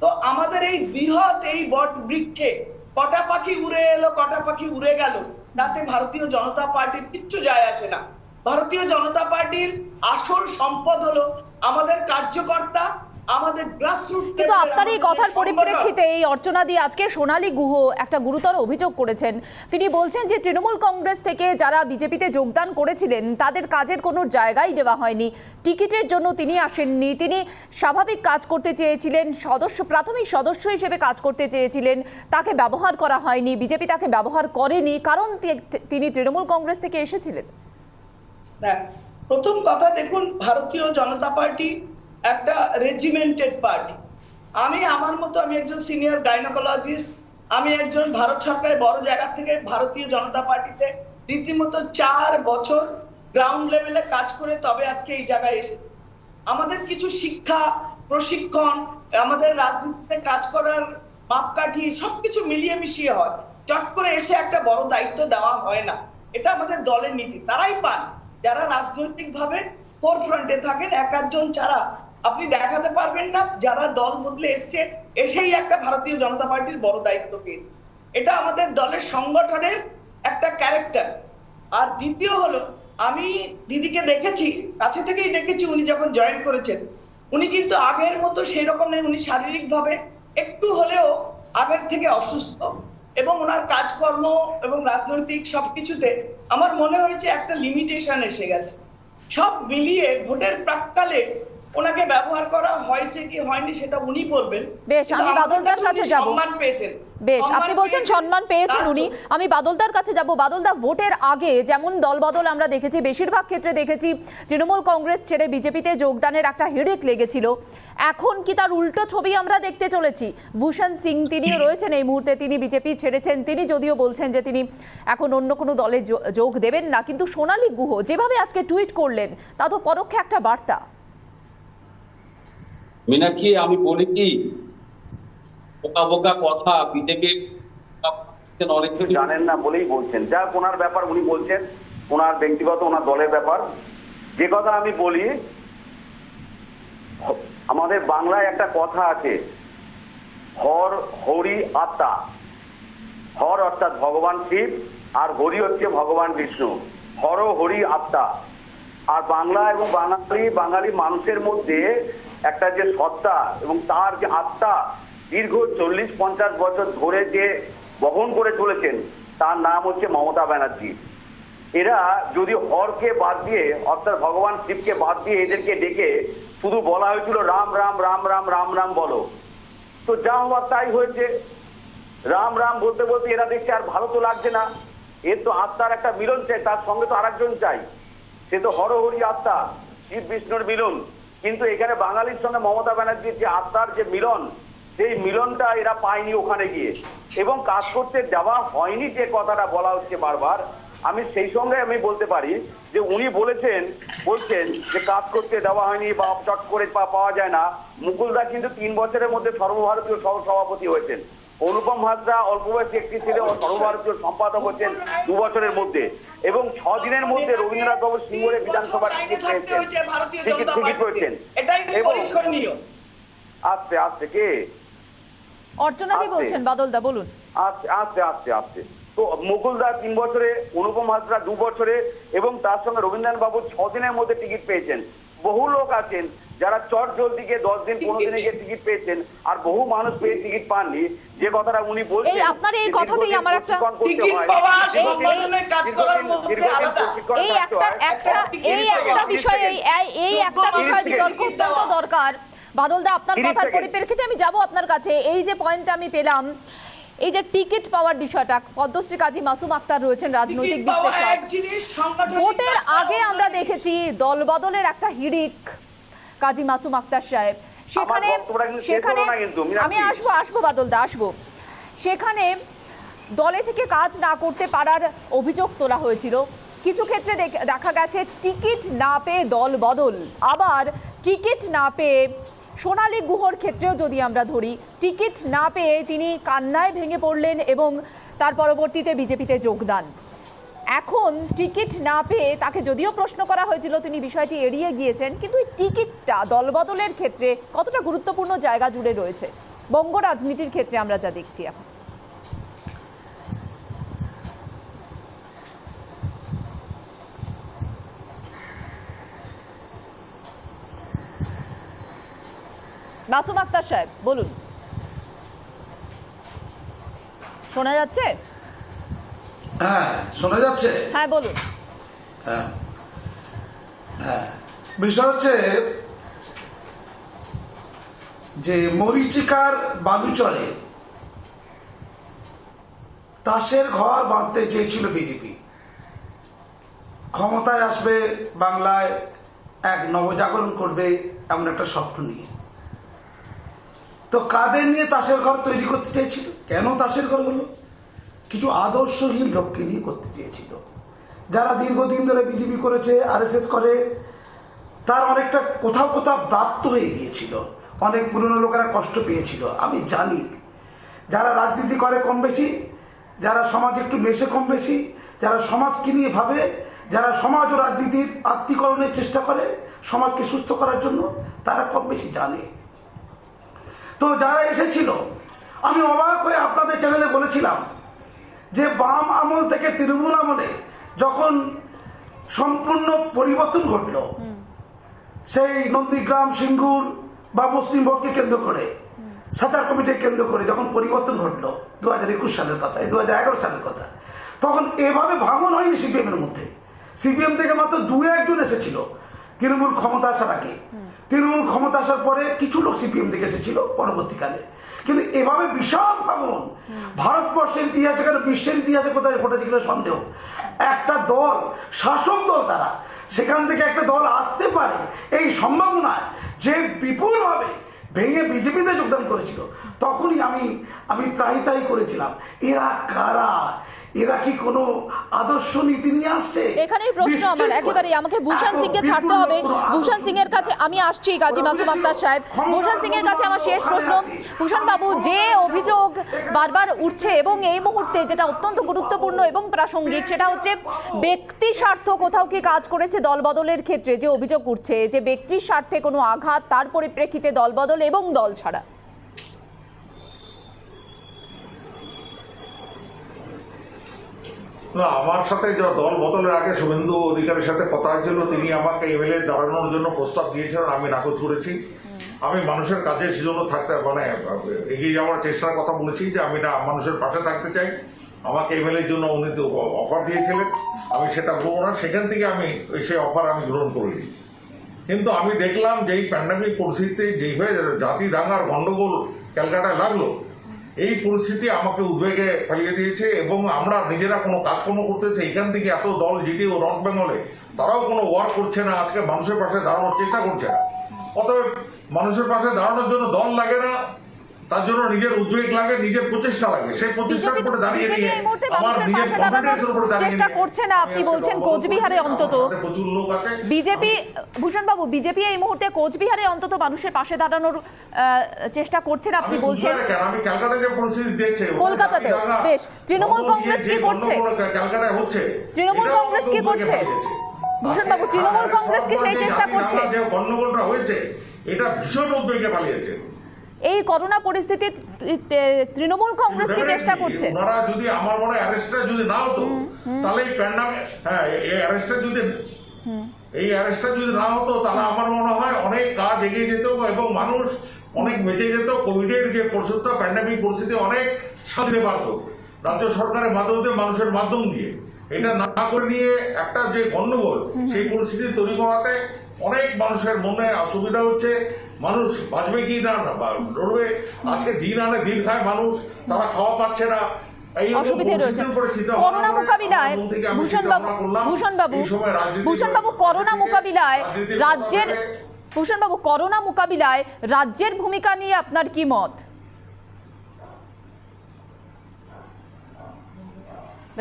তো আমাদের এই বৃহৎ এই বট বৃক্ষে কটা পাখি উড়ে এলো কটা পাখি উড়ে গেল, তাতে ভারতীয় জনতা পার্টির কিচ্ছু যায় আসে না। ভারতীয় জনতা পার্টির আসল সম্পদ হলো আমাদের কার্যকর্তা, আমাদের গ্রাসরুট। কিন্তু আপনার এই কথার পরিপ্রেক্ষিতে এই অর্চনাদি আজকে সোনালী গুহ একটা গুরুতর অভিযোগ করেছেন। তিনি বলছেন যে তৃণমূল কংগ্রেস থেকে যারা বিজেপিতে যোগদান করেছিলেন তাদের কাজের কোনো জায়গাই দেওয়া হয়নি, টিকিটের জন্য তিনি আসেননি, তিনি স্বাভাবিক কাজ করতে চেয়েছিলেন, প্রাথমিক সদস্য হিসেবে কাজ করতে চেয়েছিলেন, তাকে ব্যবহার করা হয়নি, বিজেপি তাকে ব্যবহার করেনি, কারণ তিনি তৃণমূল কংগ্রেস থেকে এসেছিলেন। প্রথম কথা, দেখুন, ভারতীয় জনতা পার্টি একটা রেজিমেন্টেড পার্টি। আমি একজন সিনিয়র গাইনোকোলজিস্ট, আমি একজন ভারত সরকারের বড় জায়গা থেকে ভারতীয় জনতা পার্টিতে রীতিমতো 4 বছর গ্রাউন্ড লেভেলে কাজ করে তবে আজকে এই জায়গায় এসে আমাদের কিছু শিক্ষা প্রশিক্ষণ, আমাদের রাজনীতিতে কাজ করার মাপকাঠি সবকিছু মিলিয়ে মিশিয়ে হয়। চট করে এসে একটা বড় দায়িত্ব দেওয়া হয় না, এটা আমাদের দলের নীতি। তারাই পান যারা রাজনৈতিক ভাবে ফোরফ্রন্টে থাকেন। একজন ছাড়া আপনি দেখাতে পারবেন না যারা দল বদলে এসেই একটা ভারতীয় জনতা পার্টির বড় দায়িত্ব পেয়ে। এটা আমাদের দলের সংগঠনের একটা ক্যারেক্টার। আর দ্বিতীয় হলো, আমি দিদিকে দেখেছি, কাছে থেকেই দেখেছি, উনি যখন জয়েন করেছেন উনি কিন্তু আগের মতো সেই রকম নেই। উনি শারীরিকভাবে একটু হলেও আগের থেকে অসুস্থ, এবং ওনার কাজকর্ম এবং রাজনৈতিক সবকিছুতে আমার মনে হয়েছে একটা লিমিটেশন এসে গেছে। সব মিলিয়ে ভোটের প্রাক্কালে ওনাকে ব্যবহার করা হয়েছে কি হয়নি সেটা উনি বলবেন। বেশ, আমি বাদলদার কাছে যাব। সম্মান পেয়েছেন, বেশ, আপনি বলছেন সম্মান পেয়েছেন উনি। আমি বাদলদার কাছে যাব। বাদলদা, ভোটের আগে যেমন দলবদল আমরা দেখেছি, বেশিরভাগ ক্ষেত্রে দেখেছি তৃণমূল কংগ্রেস ছেড়ে বিজেপিতে যোগদানের একটা হিড়িক লেগেছিল, এখন কি তার উল্টো ছবি আমরা দেখতে চলেছি? ভূষণ সিং তিনিও রয়েছেন এই মুহূর্তে, তিনি বিজেপি ছেড়েছেন, তিনি যদিও বলছেন যে তিনি এখন অন্য কোনো দলে যোগ দেবেন না, কিন্তু সোনালী গুহ যেভাবে আজকে টুইট করলেন তা তো পরোক্ষে একটা বার্তা। মীনাক্ষী, আমি বলি কি, বোকা বোকা কথা বিজেপি অনেক কিছু জানেন না বলেই বলছেন। যা ওনার ব্যাপার উনি বলছেন, ওনার ব্যক্তিগত ওনার দলের ব্যাপার। যে কথা আমি বলি, আমাদের বাংলায় একটা কথা আছে, হর হরি আত্মা। হর অর্থাৎ ভগবান শিব, আর হরি হচ্ছে ভগবান বিষ্ণু। হর হরি আত্মা। আর বাংলা এবং বাঙালি মানুষের মধ্যে একটা যে সত্তা এবং তার যে আত্মা দীর্ঘ 40-50 বছর ধরে যে বহন করে চলেছেন, তার নাম হচ্ছে মমতা ব্যানার্জি। এরা যদি হরকে বাদ দিয়ে, অর্থাৎ ভগবান শিবকে বাদ দিয়ে এদেরকে ডেকে শুধু বলা হয়েছিল রাম রাম রাম রাম রাম রাম বলো, তো যা হওয়ার তাই হয়েছে। রাম রাম বলতে বলতে এরা দেখছে আর ভালো তো লাগছে না, এর তো আত্মার একটা মিলন চাই, তার সঙ্গে তো আরেকজন চাই, সে তো হরহরি আত্মা, শিব বিষ্ণুর মিলন। কিন্তু এখানে বাঙালির সঙ্গে মমতা ব্যানার্জির যে আত্মার যে মিলন, সেই মিলনটা এরা পায়নি ওখানে গিয়ে, এবং কাজ করতে দেওয়া হয়নি যে কথাটা বলা হচ্ছে বারবার। আমি সেই সঙ্গে আমি বলতে পারি যে উনি বলছেন যে কাজ করতে দেওয়া হয়নি বা চট করে পাওয়া যায় না। মুকুলদা কিন্তু 3 বছরের মধ্যে সর্বভারতীয় সহসভাপতি হয়েছেন। অনুপম হাজরা অল্প বয়সী একটি ছেলে সর্বভারতীয় সম্পাদক হচ্ছেন 2 বছরের মধ্যে, এবং 6 দিনের মধ্যে রবীন্দ্রনাথ বাবু সিঙ্গুরে বিধানসভার টিকিট পেয়েছেন, টিকিট পেয়েছেন। এবং আস্তে আস্তে কে অর্চনাদি বলছেন, বাদলদা বলুন। আস্তে আস্তে আস্তে তো মুকুলদা 3 বছরে, অনুপম হাজরা 2 বছরে, এবং তার সঙ্গে রবীন্দ্রনাথ বাবু 6 দিনের মধ্যে টিকিট পেয়েছেন। বহু লোক আছেন যারা চট জলদি গিয়ে 10 দিন 15 দিনে গিয়ে টিকিট পেয়েছেন, আর বহু মানুষ পেয়ে টিকিট পাননি। যে কথাটা উনি বলছেন, এই আপনার এই কথাতেই আমার একটা বিষয় বিতর্ক অত্যন্ত দরকার। বাদলদা, আপনার কথার পরিপ্রেক্ষিতে আমি যাব আপনার কাছে। এই যে পয়েন্টটা আমি পেলাম, এই যে টিকিট পাওয়ার বিষয়টা, পদ্মশ্রী কাজী মাসুম আক্তার রয়েছেন রাজনৈতিক বিশ্লেষক। ভোটের আগে আমরা দেখেছি দলবদলের একটা হিড়িক কাজী মাসুম আক্তার সাহেব। সেখানে আমি আসবো বাদলদা, আসবো। সেখানে দলে থেকে কাজ না করতে পারার অভিযোগ তোলা হয়েছিল। কিছু ক্ষেত্রে দেখা গেছে টিকিট না পেয়ে দল বদল, আবার টিকিট না পেয়ে সোনালী গুহর ক্ষেত্রেও যদি আমরা ধরি, টিকিট না পেয়ে তিনি কান্নায় ভেঙে পড়লেন এবং তার পরবর্তীতে বিজেপিতে যোগদান। এখন টিকিট না পেয়ে তাকে যদিও প্রশ্ন করা হয়েছিল, তিনি বিষয়টি এড়িয়ে গিয়েছেন, কিন্তু এই টিকিটটা দলবদলের ক্ষেত্রে কতটা গুরুত্বপূর্ণ জায়গা জুড়ে রয়েছে বঙ্গ রাজনীতির ক্ষেত্রে আমরা যা দেখছি এখন? মাসুম আক্তার সাহেব বলুন, শোনা যাচ্ছে? হ্যাঁ, শোনা যাচ্ছে। হ্যাঁ বলুন। হ্যাঁ হ্যাঁ, বিষয় হচ্ছে যে মরীচিকার বালুচরে তাসের ঘর বাঁধতে চেয়েছিল বিজেপি। ক্ষমতায় আসবে, বাংলায় এক নবজাগরণ করবে, এমন একটা স্বপ্ন নিয়ে। তো কাদের নিয়ে তাসের ঘর তৈরি করতে চেয়েছিল? কেন তাসের ঘর হলো? কিছু আদর্শহীন লোককে নিয়ে করতে চেয়েছিল, যারা দীর্ঘদিন ধরে বিজেপি করেছে, আরএসএস করে, তার অনেকটা কোথাও কোথাও ব্রাত্য হয়ে গিয়েছিল। অনেক পুরনো লোকেরা কষ্ট পেয়েছিল। আমি জানি যারা রাজনীতি করে কম বেশি, যারা সমাজ একটু মেশে কম বেশি, যারা সমাজকে নিয়ে ভাবে, যারা সমাজ ও রাজনীতির আত্মীকরণের চেষ্টা করে সমাজকে সুস্থ করার জন্য, তারা কম বেশি জানে। তো যারা এসেছিল, আমি অবাক হয়ে আপনাদের চ্যানেলে বলেছিলাম যে বাম আমল থেকে তৃণমূল আমলে যখন সম্পূর্ণ পরিবর্তন ঘটল, সেই নন্দীগ্রাম, সিঙ্গুর বা মুসলিম ভোটকে কেন্দ্র করে, সাচার কমিটিকে কেন্দ্র করে যখন পরিবর্তন ঘটলো 2021 সালের কথা, 2011 সালের কথা, তখন এভাবে ভাঙন হয়নি সিপিএম এর মধ্যে। সিপিএম থেকে মাত্র 2-1 জন এসেছিল তৃণমূল ক্ষমতা আসার আগে। তৃণমূল ক্ষমতা আসার পরে কিছু লোক সিপিএম থেকে এসেছিল পরবর্তীকালে, কিন্তু এভাবে বিশাল ভাঙন ভারতবর্ষের ইতিহাসে, কেন বিশ্বের ইতিহাসে কোথায় ঘটেছে কিনা সন্দেহ। একটা দল, শাসক দল, তারা সেখান থেকে একটা দল আসতে পারে এই সম্ভাবনায় যে বিপুলভাবে ভেঙে বিজেপিতে যোগদান করেছিল, তখনই আমি ত্রাহি করেছিলাম এরা কারা, এরা কি কোনো আদর্শ নীতি নিয়ে আসছে? এখানেই প্রশ্ন আমার একেবারে, আমাকে ভূষণ সিংকে ছাড়তে হবে। ভূষণ সিং এর কাছে আমি আসছি, কাজী মাসুম আক্তার সাহেব। ভূষণ সিং এর কাছে আমার শেষ প্রশ্ন। ভূষণ বাবু, যে অভিযোগ বারবার উঠছে এবং এই মুহূর্তে যেটা অত্যন্ত গুরুত্বপূর্ণ এবং প্রাসঙ্গিক, সেটা হচ্ছে ব্যক্তি স্বার্থ কোথাও কি কাজ করেছে দলবদলের ক্ষেত্রে? যে অভিযোগ উঠছে যে ব্যক্তির স্বার্থে কোনো আঘাত, তার পরিপ্রেক্ষিতে দলবদল এবং দল ছাড়া। না, আমার সাথে যে দল বদলের আগে শুভেন্দু অধিকারীর সাথে কথা হয়েছিল, তিনি আমাকে এমএলএ দাঁড়ানোর জন্য প্রস্তাব দিয়েছিলেন, আমি নাকচ করেছি। আমি মানুষের কাজের জন্য থাকতে এগিয়ে যাওয়ার চেষ্টার কথা বলেছি যে আমি না মানুষের পাশে থাকতে চাই। আমাকে এমএলএর জন্য উনি অফার দিয়েছিলেন, আমি সেটা বলবো না, সেখান থেকে আমি সেই অফার আমি গ্রহণ করিনি। কিন্তু আমি দেখলাম যে এই প্যান্ডামিক পরিস্থিতিতে যেভাবে জাতি দাঙ্গার গন্ডগোল ক্যালকাটায় লাগলো, এই পরিস্থিতি আমাকে উদ্বেগে ফেলিয়ে দিয়েছে এবং আমরা নিজেরা কোনো কাজকর্ম করতেছি। এখান থেকে এত দল জিতে ও নর্থ বেঙ্গলে তারাও কোনো ওয়ার্ক করছে না, আজকে মানুষের পাশে দাঁড়ানোর চেষ্টা করছে না। অতএব মানুষের পাশে দাঁড়ানোর জন্য দল লাগে না, তার জন্য নিজের উদ্বেগ লাগে, নিজের প্রচেষ্টা লাগে। সেই প্রচেষ্টার উপরে দাঁড়িয়ে নিয়ে আমার নিজের কনফিডেন্সের উপরে দাঁড়িয়ে চেষ্টা করছে না। আপনি বলছেন কোচবিহারে অন্তত প্রচুর লোক আছে। বিজেপি, ভূষণবাবু, বিজেপি এই মুহূর্তে কোচবিহারে অন্তত মানুষের পাশে দাঁড়ানোর চেষ্টা করছে না আপনি বলছেন। আমি ক্যালকাটা যে পরিস্থিতি দেখছি, কলকাতাতে বেশ, তৃণমূল কংগ্রেস কি করছে? ক্যালকাটায় হচ্ছে, তৃণমূল কংগ্রেস কি করছে? ভূষণবাবু, তৃণমূল কংগ্রেস কি সেই চেষ্টা করছে? যে গন্ডগোলটা হয়েছে এটা ভীষণ উদ্বেগে পালিয়েছে। এই করোনা পরিস্থিতি তৃণমূল কংগ্রেস কি চেষ্টা করছে? ওনারা যদি আমার মনে অ্যারেস্টটা যদি না হতো তাহলে এই প্যান্ডামিক এই অ্যারেস্টটা যদি না হতো তাহলে আমার মনে হয় অনেক কাজ এগিয়ে যেত এবং মানুষ অনেক বেঁচে যেত। কোভিডের যে পরিস্থিতি, প্যান্ডামিক পরিস্থিতি অনেক সামনে পারত রাজ্য সরকারের মাধ্যমে, মানুষের মাধ্যম দিয়ে। এটা না করে নিয়ে একটা যে গন্ডগোল, সেই পরিস্থিতি তৈরি করাতে অনেক মানুষের মনে অসুবিধা হচ্ছে। মানুষ বাঁচবে কি না লড়বে, আজকে দিন আনে দিন খায় মানুষ, তারা খাওয়া পাচ্ছে না। অসুবিধে রয়েছে করোনা মোকাবিলায়। ভূষণবাবু, করোনা মোকাবিলায় রাজ্যের, ভূষণবাবু, করোনা মোকাবিলায় রাজ্যের ভূমিকা নিয়ে আপনার কি মত?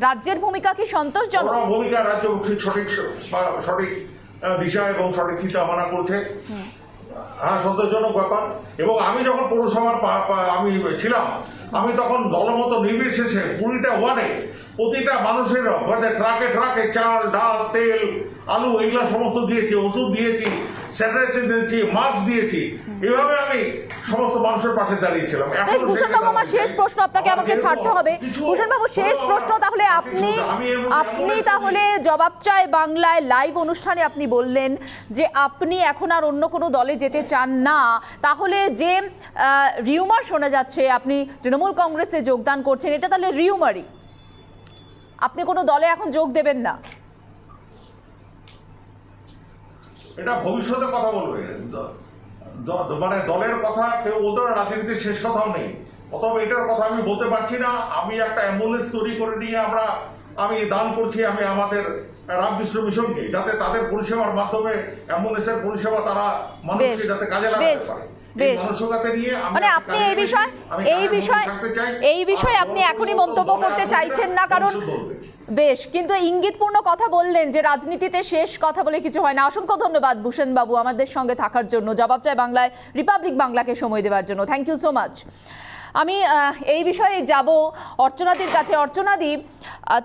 রাজ্যের ভূমিকা কি সন্তোষজনক? ভূমিকা রাজ্য সঠিক দিশা এবং সঠিক চিন্তা ভাবনা করছে, হ্যাঁ, সন্তোষজনক ব্যাপার। এবং আমি যখন পৌরসভার আমি ছিলাম, আমি তখন দলমত নির্বিশেষে 20টা ওয়ার্ডে প্রতিটা মানুষের ট্রাকে ট্রাকে চাল, ডাল, তেল, আলু এগুলো সমস্ত দিয়েছি, ওষুধ দিয়েছি, স্যানিটাইজার দিয়েছি, মাস্ক দিয়েছি। এভাবে আমি সমস্ত মানুষের পাশে দাঁড়িয়েছিলাম। ভূষণবাবু, আমার শেষ প্রশ্ন, আপনাকে আমাকে ছাড়তে হবে। ভূষণবাবু, শেষ প্রশ্ন, তাহলে আপনি তাহলে জবাব চাই বাংলায় লাইভ অনুষ্ঠানে আপনি বললেন যে আপনি এখন আর অন্য কোনো দলে যেতে চান না। তাহলে যে রিউমার শোনা যাচ্ছে আপনি তৃণমূল কংগ্রেসে যোগদান করছেন, এটা তাহলে রিউমারই? আপনি কোনো দলে এখন যোগ দেবেন না? এটা ভবিষ্যতে কথা বলবে, মানে দলের কথা কেউ বলতে পারে, রাজনীতির শেষ কথাও নেই। অথবা এটার কথা আমি বলতে পারছি না। আমি একটা অ্যাম্বুলেন্স তৈরি করে নিয়ে আমি দান করছি আমি আমাদের রামকৃষ্ণ মিশনকে, যাতে তাদের পরিষেবার মাধ্যমে অ্যাম্বুলেন্সের পরিষেবা তারা মানুষকে যাতে কাজে লাগাতে পারে। মানে আপনি এই বিষয়ে আপনি এখনই মন্তব্য করতে চাইছেন না, কারণ বেশ, কিন্তু ইঙ্গিতপূর্ণ কথা বললেন যে রাজনীতিতে শেষ কথা বলে কিছু হয় না। অসংখ্য ধন্যবাদ ভূষণবাবু আমাদের সঙ্গে থাকার জন্য, জবাব চাই বাংলায় রিপাবলিক বাংলাকে সময় দেওয়ার জন্য। Thank you so much. আমি এই বিষয়ে যাব অর্চনাদির কাছে। অর্চনাদি,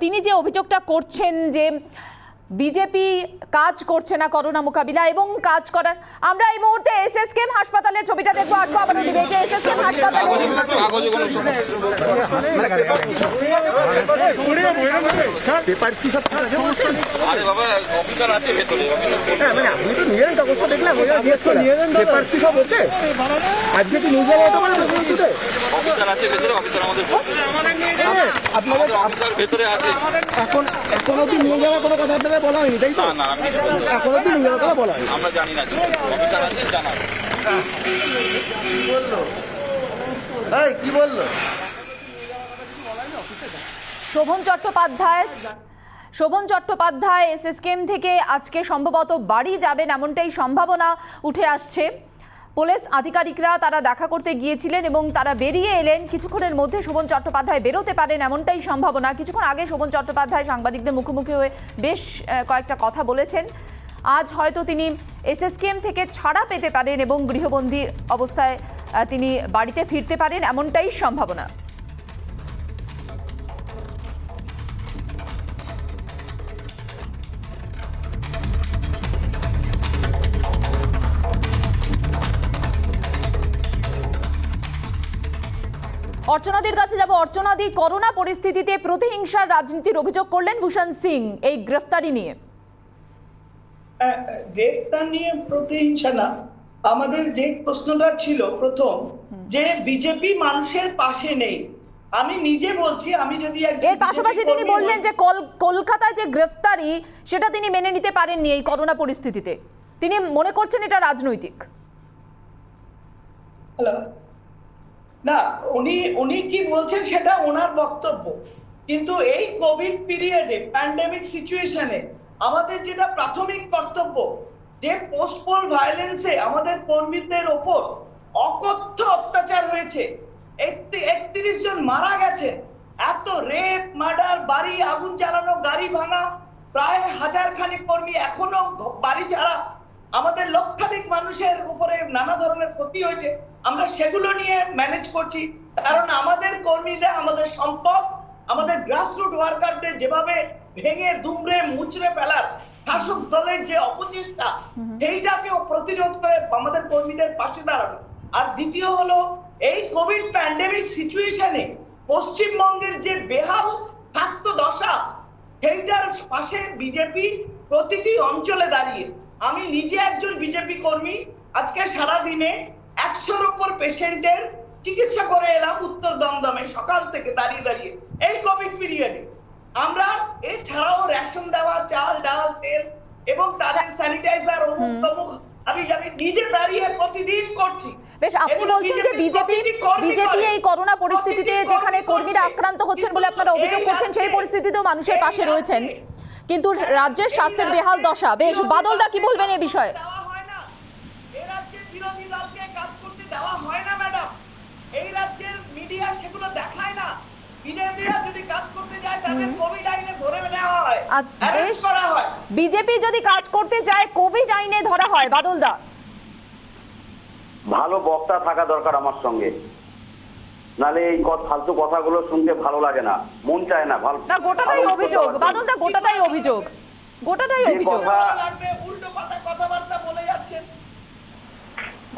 তিনি যে অভিযোগটা করছেন যে বিজেপি কাজ করছে না করোনা মোকাবিলা এবং কাজ করার, আমরা এই মুহূর্তে এসএসকেএম হাসপাতালের ছবিটা দেখবো, আসবো আবারও ডিবেটে। এসএসকেএম হাসপাতালে ভেতরে আছে এখন অব্দি নিয়ে যাওয়ার কোনো কথা আপনাদের বলা হয়নি, তাই তো? না, এখন অব্দি নিয়ে যাওয়ার কথা বলা হয়নি, আমরা জানি না। অফিসার আছে, জানা কি বললো শোভন চট্টোপাধ্যায় এসএসকেএম থেকে আজকে সম্ভবত বাড়ি যাবেন, এমনটাই সম্ভাবনা উঠে আসছে। পুলিশ আধিকারিকরা তারা দেখা করতে গিয়েছিলেন এবং তারা বেরিয়ে এলেন। কিছুক্ষণের মধ্যে শোভন চট্টোপাধ্যায় বেরোতে পারেন, এমনটাই সম্ভাবনা। কিছুক্ষণ আগে শোভন চট্টোপাধ্যায় সাংবাদিকদের মুখোমুখি হয়ে বেশ কয়েকটা কথা বলেছেন। আজ হয়তো তিনি এসএসকেএম থেকে ছাড়া পেতে পারেন এবং গৃহবন্দী অবস্থায় তিনি বাড়িতে ফিরতে পারেন, এমনটাই সম্ভাবনা। অর্চনাদির কাছে যাব। অর্চনাদি, করোনা পরিস্থিতিতে প্রতিহিংসার রাজনীতির অভিযোগ করলেন ভূষণ সিং এই গ্রেফতারি নিয়ে। গ্রেফতার নিয়ে প্রতিহিংসা না, আমাদের যে প্রশ্নটা ছিল প্রথম, যে বিজেপি মানুষের পাশে নেই। আমি নিজে বলছি, আমি যদি এর পাশাপাশি তিনি বললেন যে কলকাতায় যে গ্রেফতারি সেটা তিনি মেনে নিতে পারেননি এই করোনা পরিস্থিতিতে। তিনি মনে করছেন এটা রাজনৈতিক। হ্যালো, না, উনি কি বলছেন সেটা ওনার বক্তব্য, কিন্তু এই কোভিড পিরিয়ডে, প্যান্ডেমিক সিচুয়েশনে আমাদের যেটা প্রাথমিক কর্তব্য, যে পোস্টপোল ভায়োলেন্সে আমাদের কর্মীদের ওপর অকথ্য অত্যাচার হয়েছে, 31 জন মারা গেছে, এত রেপ, মার্ডার, বাড়ি আগুন জ্বালানো, গাড়ি ভাঙা, প্রায় 1000 খানেক কর্মী এখনো বাড়ি ছাড়া, আমাদের লক্ষাধিক মানুষের উপরে নানা ধরনের ক্ষতি হয়েছে। আমরা সেগুলো নিয়ে ম্যানেজ করছি, কারণ আমাদের কর্মীদের, আমাদের সম্পদ, আমাদের গ্রাসরুট ওয়ার্কারদের যেভাবে ভেঙে দুমড়ে মুচড়ে ফেলার শাসক দলের যে অপচেষ্টা, সেইটাকেও প্রতিরোধ করে আমাদের কর্মীদের পাশে দাঁড়ানো। আর দ্বিতীয় হলো, এই কোভিড প্যান্ডেমিক সিচুয়েশনে পশ্চিমবঙ্গের যে বেহাল স্বাস্থ্য দশা, সেইটার পাশে বিজেপি প্রতিটি অঞ্চলে দাঁড়িয়ে। আমি নিজে একজন বিজেপি কর্মী, আজকে সারা দিনে 100-র উপর পেশেন্টের চিকিৎসা করে এলাম উত্তর দমদমে, সকাল থেকে দাঁড়িয়ে দাঁড়িয়ে এই কোভিড পিরিয়ডে। আমরা এছাড়াও রেশন দেওয়া, চাল, ডাল, তেল এবং তাদের স্যানিটাইজার, অমুক তমুক আমি নিজে দাঁড়িয়ে প্রতিদিন করছি। বেশ, আপনি বলছেন যে বিজেপি এই করোনা পরিস্থিতিতে যেখানে কর্মীরা আক্রান্ত হচ্ছেন বলে আপনারা অভিযোগ করছেন, সেই পরিস্থিতিতেও মানুষের পাশে রয়েছেন, কিন্তু রাজ্যের স্বাস্থ্যের বেহাল দশা। বেশ, বাদলদা কি বলবেন এই বিষয়ে? এই রাজ্যের বিরোধী দলকে কাজ করতে দেওয়া হয় না ম্যাডাম, এই রাজ্যের মিডিয়া সেগুলো দেখায় না। বিজেপিরা যদি কাজ করতে যায় তাদের কোভিড আইনে ধরে নেওয়া হয়, অ্যারেস্ট করা হয়। বিজেপি যদি কাজ করতে যায় কোভিড আইনে ধরা হয়। বাদলদা, ভালো বক্তা থাকা দরকার আমার সঙ্গে, নালে এই ফালতু কথাগুলো শুনতে ভালো লাগে না, মন চায় না। ভালো না, গোটাটাই অভিযোগ বাদলদা, গোটাটাই অভিযোগ। উল্টো পাল্টা কথাবার্তা বলে যাচ্ছেন,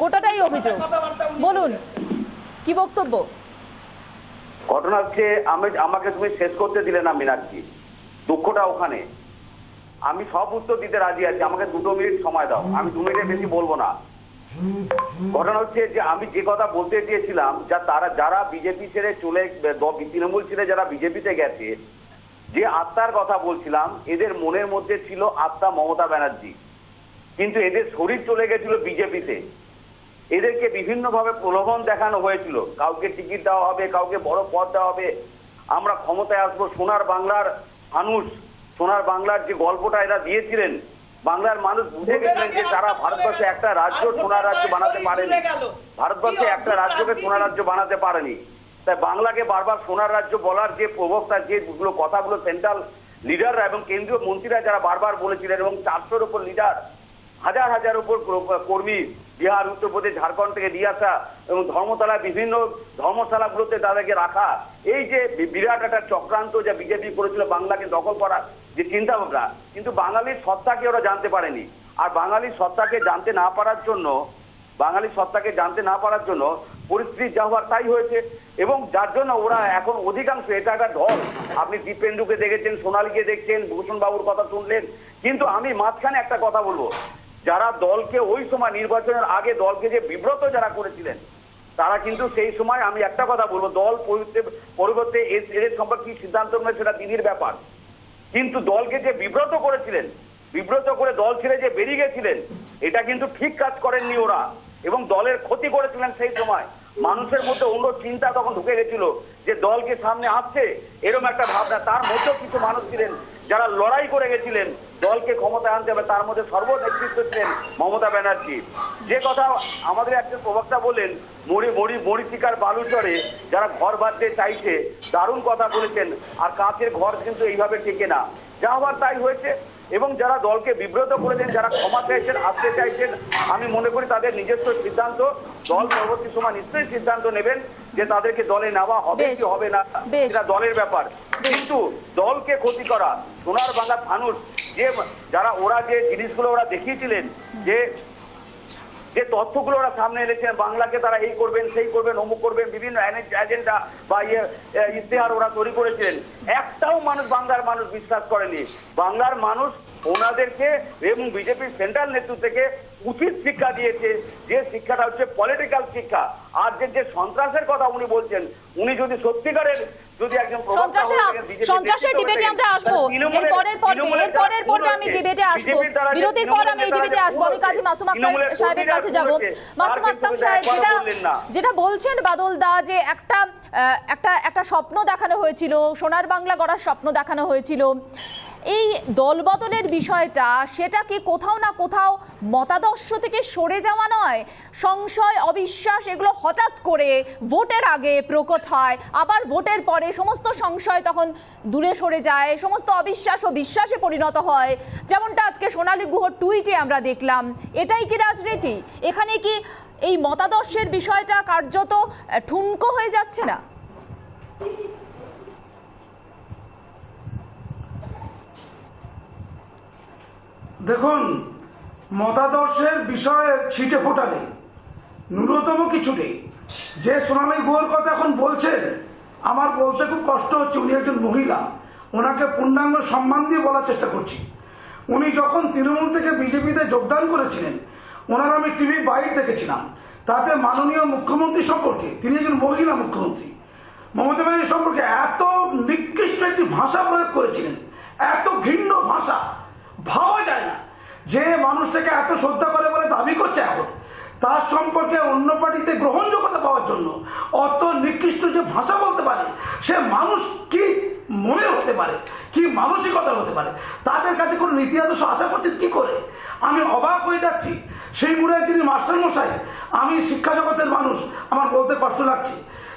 গোটাটাই অভিযোগ। বলুন কি বক্তব্য? ঘটনা হচ্ছে, আমাকে তুমি শেষ করতে দিলে না মীনাক্ষী, দুঃখটা ওখানে। আমি সব উত্তর দিতে রাজি আছি, আমাকে 2 মিনিট সময় দাও, আমি 2 মিনিটের বেশি বলবো না। ঘটনা হচ্ছে যে আমি যে কথা বলতে চেয়েছিলাম, যারা বিজেপি ছেড়ে চলে, তৃণমূল ছেড়ে যারা বিজেপিতে গেছে, যে আত্মার কথা বলছিলাম, এদের মনের মধ্যে ছিল আত্মা মমতা ব্যানার্জি, কিন্তু এদের শরীর চলে গেছিল বিজেপিতে। এদেরকে বিভিন্নভাবে প্রলোভন দেখানো হয়েছিল, কাউকে টিকিট দেওয়া হবে, কাউকে বড় পদ দেওয়া হবে, আমরা ক্ষমতায় আসবো। সোনার বাংলার মানুষ, সোনার বাংলার যে গল্পটা এরা দিয়েছিলেন, বাংলার মানুষ বুঝে গেছিলেন যে তারা ভারতবর্ষে একটা রাজ্য সোনার রাজ্য বানাতে পারেনি, ভারতবর্ষে একটা রাজ্যকে সোনার রাজ্য বানাতে পারেনি। তাই বাংলাকে বারবার সোনার রাজ্য বলার যে প্রবক্তা, যেগুলো কথাগুলো সেন্ট্রাল লিডাররা এবং কেন্দ্রীয় মন্ত্রীরা যারা বারবার বলেছিলেন, এবং 400-র উপর লিডার, হাজার উপর কর্মী বিহার, উত্তরপ্রদেশ, ঝাড়খণ্ড থেকে দিয়ে আসা, এবং ধর্মতলায় বিভিন্ন ধর্মশালাগুলোতে তাদেরকে রাখা, এই যে বিরাট একটা চক্রান্ত যা বিজেপি করেছিল বাংলাকে দখল করার যে চিন্তা ভাবনা, কিন্তু বাঙালির সত্তাকে ওরা জানতে পারেনি। আর বাঙালির সত্তাকে জানতে না পারার জন্য পরিস্থিতি যা হওয়ার তাই হয়েছে, এবং যার জন্য ওরা এখন অধিকাংশ, এটা একটা ঢল। আপনি দীপেন্দুকে দেখেছেন, সোনালীকে দেখছেন, ভূষণ বাবুর কথা শুনলেন, কিন্তু আমি মাঝখানে একটা কথা বলবো, যারা দলকে ওই সময় নির্বাচনের আগে দলকে যে বিব্রত যারা করেছিলেন, তারা কিন্তু সেই সময়, আমি একটা কথা বলবো, দল পরিবর্তে এদের সম্পর্কে কি সিদ্ধান্ত নেবে সেটা দিদির ব্যাপার, কিন্তু দলকে যে বিব্রত করেছিলেন, বিব্রত করে দল ছেড়ে যে বেরিয়ে গেছিলেন, এটা কিন্তু ঠিক কাজ করেননি ওরা, এবং দলের ক্ষতি করেছিলেন। সেই সময় মানুষের মধ্যে অন্য চিন্তা তখন ঢুকে গেছিল যে দলকে সামনে আসছে এরকম একটা ভাবনা। তার মধ্যেও কিছু মানুষ ছিলেন যারা লড়াই করে গেছিলেন দলকে ক্ষমতায় আনতে হবে, তার মধ্যে সর্বনেতৃত্ব ছিলেন মমতা ব্যানার্জি। যে কথা আমাদের একজন প্রবক্তা বললেন, মরিচিকার বালুচরে যারা ঘর বাঁধতে চাইছে, দারুণ কথা বলেছেন। আর কাঁচের ঘর কিন্তু এইভাবে টেকে না, যা হওয়ার তাই হয়েছে। এবং যারা দলকে বিব্রত করেছেন, যারা ক্ষমা চাইছেন, আসতে চাইছেন, আমি মনে করি তাদের নিজস্ব সিদ্ধান্ত, দল পরবর্তী সময় নিশ্চয়ই সিদ্ধান্ত নেবেন যে তাদেরকে দলে নেওয়া হবে কি হবে না, এটা দলের ব্যাপার। কিন্তু দলকে ক্ষতি করা, সোনার বাংলার মানুষ, যে যারা ওরা যে জিনিসগুলো ওরা দেখিয়েছিলেন, যে যে তথ্যগুলো ওরা সামনে এনেছেন, বাংলাকে তারা এই করবেন সেই করবেন অমুক করবেন, বিভিন্ন এজেন্ডা বা ইশতেহার ওরা তৈরি করেছিলেন, একটাও মানুষ বাংলার মানুষ বিশ্বাস করেনি। বাংলার মানুষ ওনাদেরকে এবং বিজেপির সেন্ট্রাল নেতৃত্ব থেকে উচিত শিক্ষা দিয়েছে, যে শিক্ষাটা হচ্ছে পলিটিক্যাল শিক্ষা। আর যে সন্ত্রাসের কথা উনি বলছেন, উনি যদি সত্যিকারের যদি একজন সন্ত্রাসের ডিবেটে আমরা আসবো, এর পরের পর্বে আমি ডিবেটে আসবো, বিরতির পর আমি এই ডিবেটে আসবো। আমি কাজী মাসুম আক্তার সাহেবের কাছে যাব। মাসুম আক্তার সাহেব, যেটা বলছেন বাদল দা, যে একটা স্বপ্ন দেখানো হয়েছিল, সোনার বাংলা গড়ার স্বপ্ন দেখানো হয়েছিল, এই দলবদলের বিষয়টা, সেটা কি কোথাও না কোথাও মতাদর্শ থেকে সরে যাওয়া নয়? সংশয়, অবিশ্বাস এগুলো হঠাৎ করে ভোটের আগে প্রকট হয়, আবার ভোটের পরে সমস্ত সংশয় তখন দূরে সরে যায়, সমস্ত অবিশ্বাস ও বিশ্বাসে পরিণত হয়, যেমনটা আজকে সোনালী গুহর টুইটে আমরা দেখলাম। এটাই কি রাজনীতি? এখানে কি এই মতাদর্শের বিষয়টা কার্যত ঠুনকো হয়ে যাচ্ছে না? দেখুন, মতাদর্শের বিষয়ের ছিটে ফোটা নেই, ন্যূনতম কিছু নেই। যে সোনালী গুহর কথা এখন বলছেন, আমার বলতে খুব কষ্ট হচ্ছে। উনি একজন মহিলা, ওনাকে পূর্ণাঙ্গ সম্মান দিয়ে বলার চেষ্টা করছি। উনি যখন তৃণমূল থেকে বিজেপিতে যোগদান করেছিলেন, ওনার আমি টিভি বাইট দেখেছিলাম, তাতে মাননীয় মুখ্যমন্ত্রী সম্পর্কে, তিনি একজন মহিলা মুখ্যমন্ত্রী, মমতা ব্যানার্জি সম্পর্কে এত নিকৃষ্ট একটি ভাষা প্রয়োগ করেছিলেন, এত ঘৃণ্য ভাষা, ভাবা যায় না। যে মানুষটাকে এত শ্রদ্ধা করে বলে দাবি করছে এখন, তার সম্পর্কে অন্য পার্টিতে গ্রহণযোগ্যতা পাওয়ার জন্য অত নিকৃষ্ট যে ভাষা বলতে পারে, সে মানুষ কি মনে হতে পারে, কি মানসিকতা হতে পারে? তাদের কাছে কোনো নীতি আদর্শ আশা করছেন কি করে? আমি অবাক হয়ে যাচ্ছি। সেই মুড়ায় যিনি মাস্টারমশাই, আমি শিক্ষা জগতের মানুষ, আমার বলতে কষ্ট লাগছে,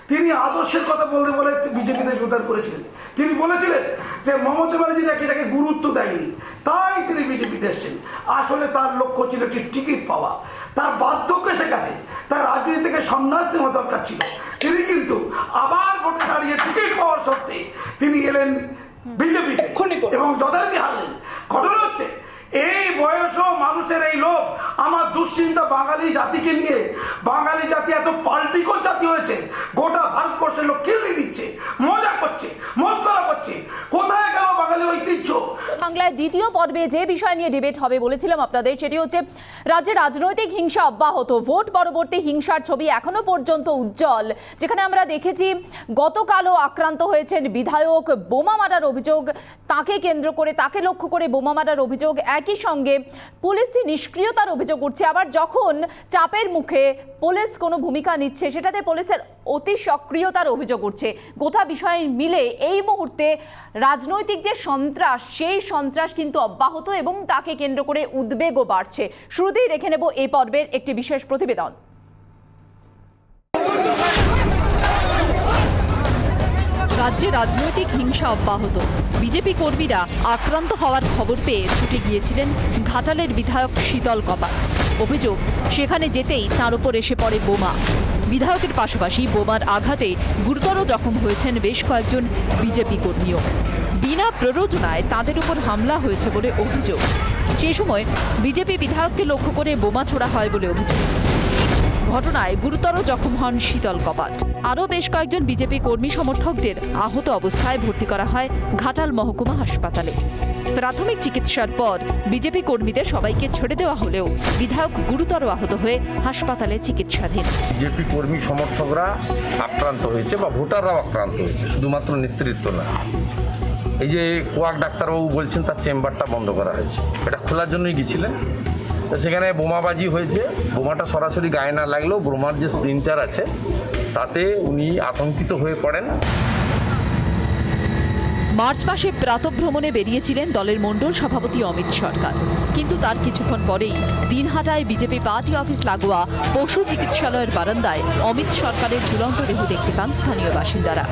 তিনি আদর্শের কথা বলতে বলে বিজেপিতে যোগদান করেছিলেন। তিনি বলেছিলেন যে মমতা ব্যানার্জি এটাকে গুরুত্ব দেয়নি, তাই তিনি বিজেপিতে এসছেন। আসলে তার লক্ষ্য ছিল একটি টিকিট পাওয়া, তার বার্ধক্য এসে গেছে, তার রাজনীতি থেকে সন্ন্যাস নেওয়া দরকার ছিল। তিনি কিন্তু আবার ভোটে দাঁড়িয়ে টিকিট পাওয়ার সত্ত্বে তিনি এলেন বিজেপিতে এবং যথারীতি হারলেন। ঘটনা হচ্ছে, এই বয়সও মানুষের এই লোভ, আমার দুশ্চিন্তা বাঙালি জাতিকে নিয়ে। বাঙালি জাতি এত পাল্টিকর জাতি হয়েছে, গোটা ভারতবর্ষের লোক কিল্লি দিচ্ছে, মজা করছে, মস্করা করছে। কোথায় গেল বাঙালি ঐতিহ্য? বাংলায় দ্বিতীয় পর্বে যে বিষয় নিয়ে ডিবেট হবে বলেছিলাম আপনাদের, সেটি হচ্ছে রাজ্যে রাজনৈতিক হিংসা অব্যাহত, ভোট পরবর্তী হিংসার ছবি এখনো পর্যন্ত উজ্জ্বল। যেখানে আমরা দেখেছি গতকালও আক্রান্ত হয়েছেন বিধায়ক, বোমা মারার অভিযোগ, তাকে কেন্দ্র করে, তাকে লক্ষ্য করে বোমা মারার অভিযোগ, একই সঙ্গে পুলিশি নিষ্ক্রিয়তার অভিযোগ উঠছে। আবার যখন চাপের মুখে পুলিশ কোনো ভূমিকা নিচ্ছে, সেটাতে পুলিশের অতি সক্রিয়তার অভিযোগ উঠছে। গোটা বিষয় মিলে এই মুহূর্তে রাজনৈতিক যে সন্ত্রাস, সেই সন্ত্রাস কিন্তু অব্যাহত এবং তাকে কেন্দ্র করে উদ্বেগও বাড়ছে। শুরুতেই দেখে নেব এই পর্বের একটি বিশেষ প্রতিবেদন। রাজ্যে রাজনৈতিক হিংসা অব্যাহত। বিজেপি কর্মীরা আক্রান্ত হওয়ার খবর পেয়ে ছুটে গিয়েছিলেন ঘাটালের বিধায়ক শীতল কপাট। অভিযোগ, সেখানে যেতেই তার উপর এসে পড়ে বোমা। বিধায়কের পাশাপাশি বোমার আঘাতে গুরুতর জখম হয়েছেন বেশ কয়েকজন বিজেপি কর্মীও। বিনা প্ররোচনায় তাদের উপর হামলা হয়েছে বলে অভিযোগ। সেই সময় বিজেপি বিধায়ককে লক্ষ্য করে বোমা ছোড়া হয় বলে অভিযোগ। ঘটনায় গুরুতর জখম হন শীতল কপাট। আরও বেশ কয়েকজন বিজেপি কর্মী সমর্থকদের আহত অবস্থায় ভর্তি করা হয় ঘাটাল মহকুমা হাসপাতালে। প্রাথমিক চিকিৎসার পর বিজেপি কর্মীদের সবাইকে ছেড়ে দেওয়া হলেও বিধায়ক গুরুতর আহত হয়ে হাসপাতালে চিকিৎসাধীন। বিজেপি কর্মী সমর্থকরা আক্রান্ত হয়েছে বা ভোটাররাও আক্রান্ত হয়েছে, শুধুমাত্র নেতৃত্ব না। এই যে কোয়াক ডাক্তারবাবু বলছেন তার চেম্বারটা বন্ধ করা হয়েছে, এটা খোলার জন্যই গিয়েছিলেন। তো সেখানে বোমাবাজি হয়েছে, বোমাটা সরাসরি গায়ে না লাগলেও বোমার যে স্প্লিন্টার আছে তাতে উনি আতঙ্কিত হয়ে পড়েন। মার্চ মাসে প্রাতঃভ্রমণে বেরিয়েছিলেন দলের মণ্ডল সভাপতি অমিত সরকার, কিন্তু তার কিছুক্ষণ পরেই দিনহাটায় বিজেপি পার্টি অফিস লাগোয়া পশু চিকিৎসালয়ের বারান্দায় অমিত সরকারের ঝুলন্ত দেহ দেখতে পান স্থানীয় বাসিন্দারা।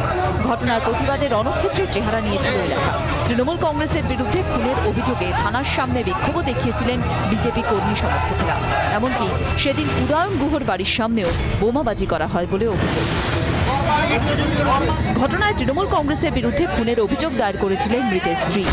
ঘটনার প্রতিবাদে রণক্ষেত্রের চেহারা নিয়েছিল এলাকা। তৃণমূল কংগ্রেসের বিরুদ্ধে খুনের অভিযোগে থানার সামনে বিক্ষোভও দেখিয়েছিলেন বিজেপি কর্মী সমর্থকরা। এমনকি সেদিন উদয়ন গুহর বাড়ির সামনেও বোমাবাজি করা হয় বলে অভিযোগ। ঘটনায় তৃণমূল কংগ্রেসের বিরুদ্ধে খুনের অভিযোগ দায়ের করেছিলেন মৃতের স্ত্রী।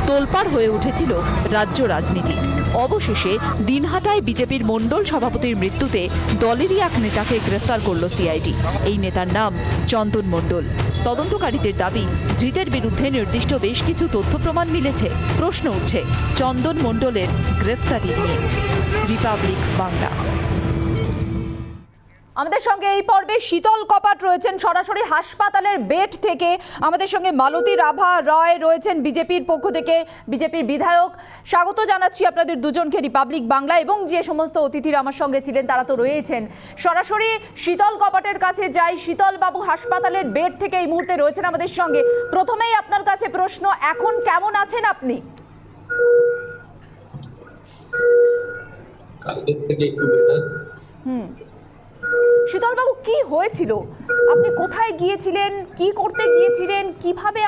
তোলপাড় হয়ে উঠেছিল রাজ্য রাজনীতি। অবশেষে দিনহাটায় বিজেপির মণ্ডল সভাপতির মৃত্যুতে দলেরই এক নেতাকে গ্রেফতার করল সিআইডি। এই নেতার নাম চন্দন মণ্ডল। তদন্তকারীদের দাবি, ধৃতের বিরুদ্ধে নির্দিষ্ট বেশ কিছু তথ্য প্রমাণ মিলেছে। প্রশ্ন উঠছে চন্দন মণ্ডলের গ্রেফতারি নিয়ে। রিপাবলিক বাংলা। আমাদের সঙ্গে এই পর্বে শীতল কপাট রয়েছেন সরাসরি হাসপাতালের বেড থেকে। আমাদের সঙ্গে মালতী রাভা রয় রয়েছেন বিজেপির পক্ষ থেকে, বিজেপির বিধায়ক। স্বাগত জানাচ্ছি আপনাদের দুজনকে রিপাবলিক বাংলা। এবং যে সমস্ত অতিথিরা আমার সঙ্গে ছিলেন তারা তো রয়েছেন। সরাসরি শীতল কপাটের কাছে যাই। শীতল বাবু হাসপাতালের বেড থেকে এই মুহূর্তে রয়েছেন আমাদের সঙ্গে। প্রথমেই আপনার কাছে প্রশ্ন, এখন কেমন আছেন আপনি? শীতলবাবু, কি হয়েছিল? আপনি কোথায় গিয়েছিলেন, কি করতে গিয়েছিলেন, কিভাবে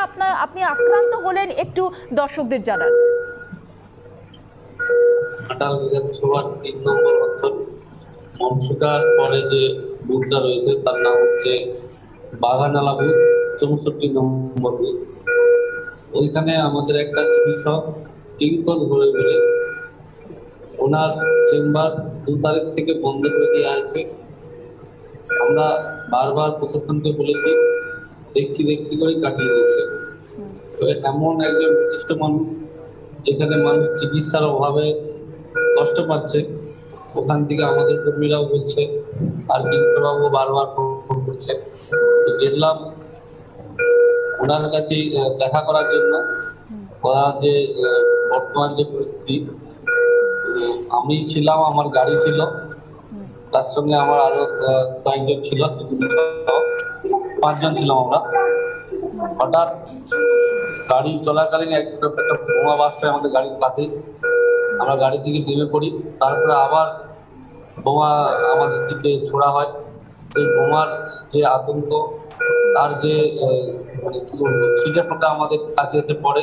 আপনি আক্রান্ত হলেন, একটু দর্শকদের জানান। ঘাটাল বিধানসভার ৩ নম্বর অঞ্চল মনসুকার পরে যে বুথটা রয়েছে তার নাম হচ্ছে বাগানালা বুথ, ৬৪ নম্বর বুথ। ওইখানে আমাদের একটা চিকিৎসক টিঙ্কল ঘুরে ঘুরে ওনার চেম্বার ২ তারিখ থেকে বন্ধ করে দেওয়া হয়েছে। আমরা বারবার প্রশাসনকে বলেছি, দেখছি করে কাটিয়ে দিয়েছে। এমন একজন বিশিষ্ট মানুষ, যেখানে মানুষ চিকিৎসার অভাবে কষ্ট পাচ্ছে, ওখান থেকে আমাদের কর্মীরাও বলছে, আর বিক্রমবাবু বারবার ফোন করছে। গেছিলাম ওনার কাছে দেখা করার জন্য। ওনার যে বর্তমান যে পরিস্থিতি, আমি ছিলাম, আমার গাড়ি ছিল, তার সঙ্গে আমার আরো কয়েকজন ছিল, সেগুলি ৫ জন ছিলাম আমরা। হঠাৎ গাড়ি চলাকালীন একটা বোমা বাস্ট হয় আমাদের গাড়ির পাশে। আমরা গাড়ি থেকে নেমে পড়ি, তারপরে আবার বোমা আমাদের দিকে ছোড়া হয়। সেই বোমার যে আতঙ্ক, তার যে মানে কি বলবো, ছিটে ফোঁটা আমাদের কাছে এসে পড়ে।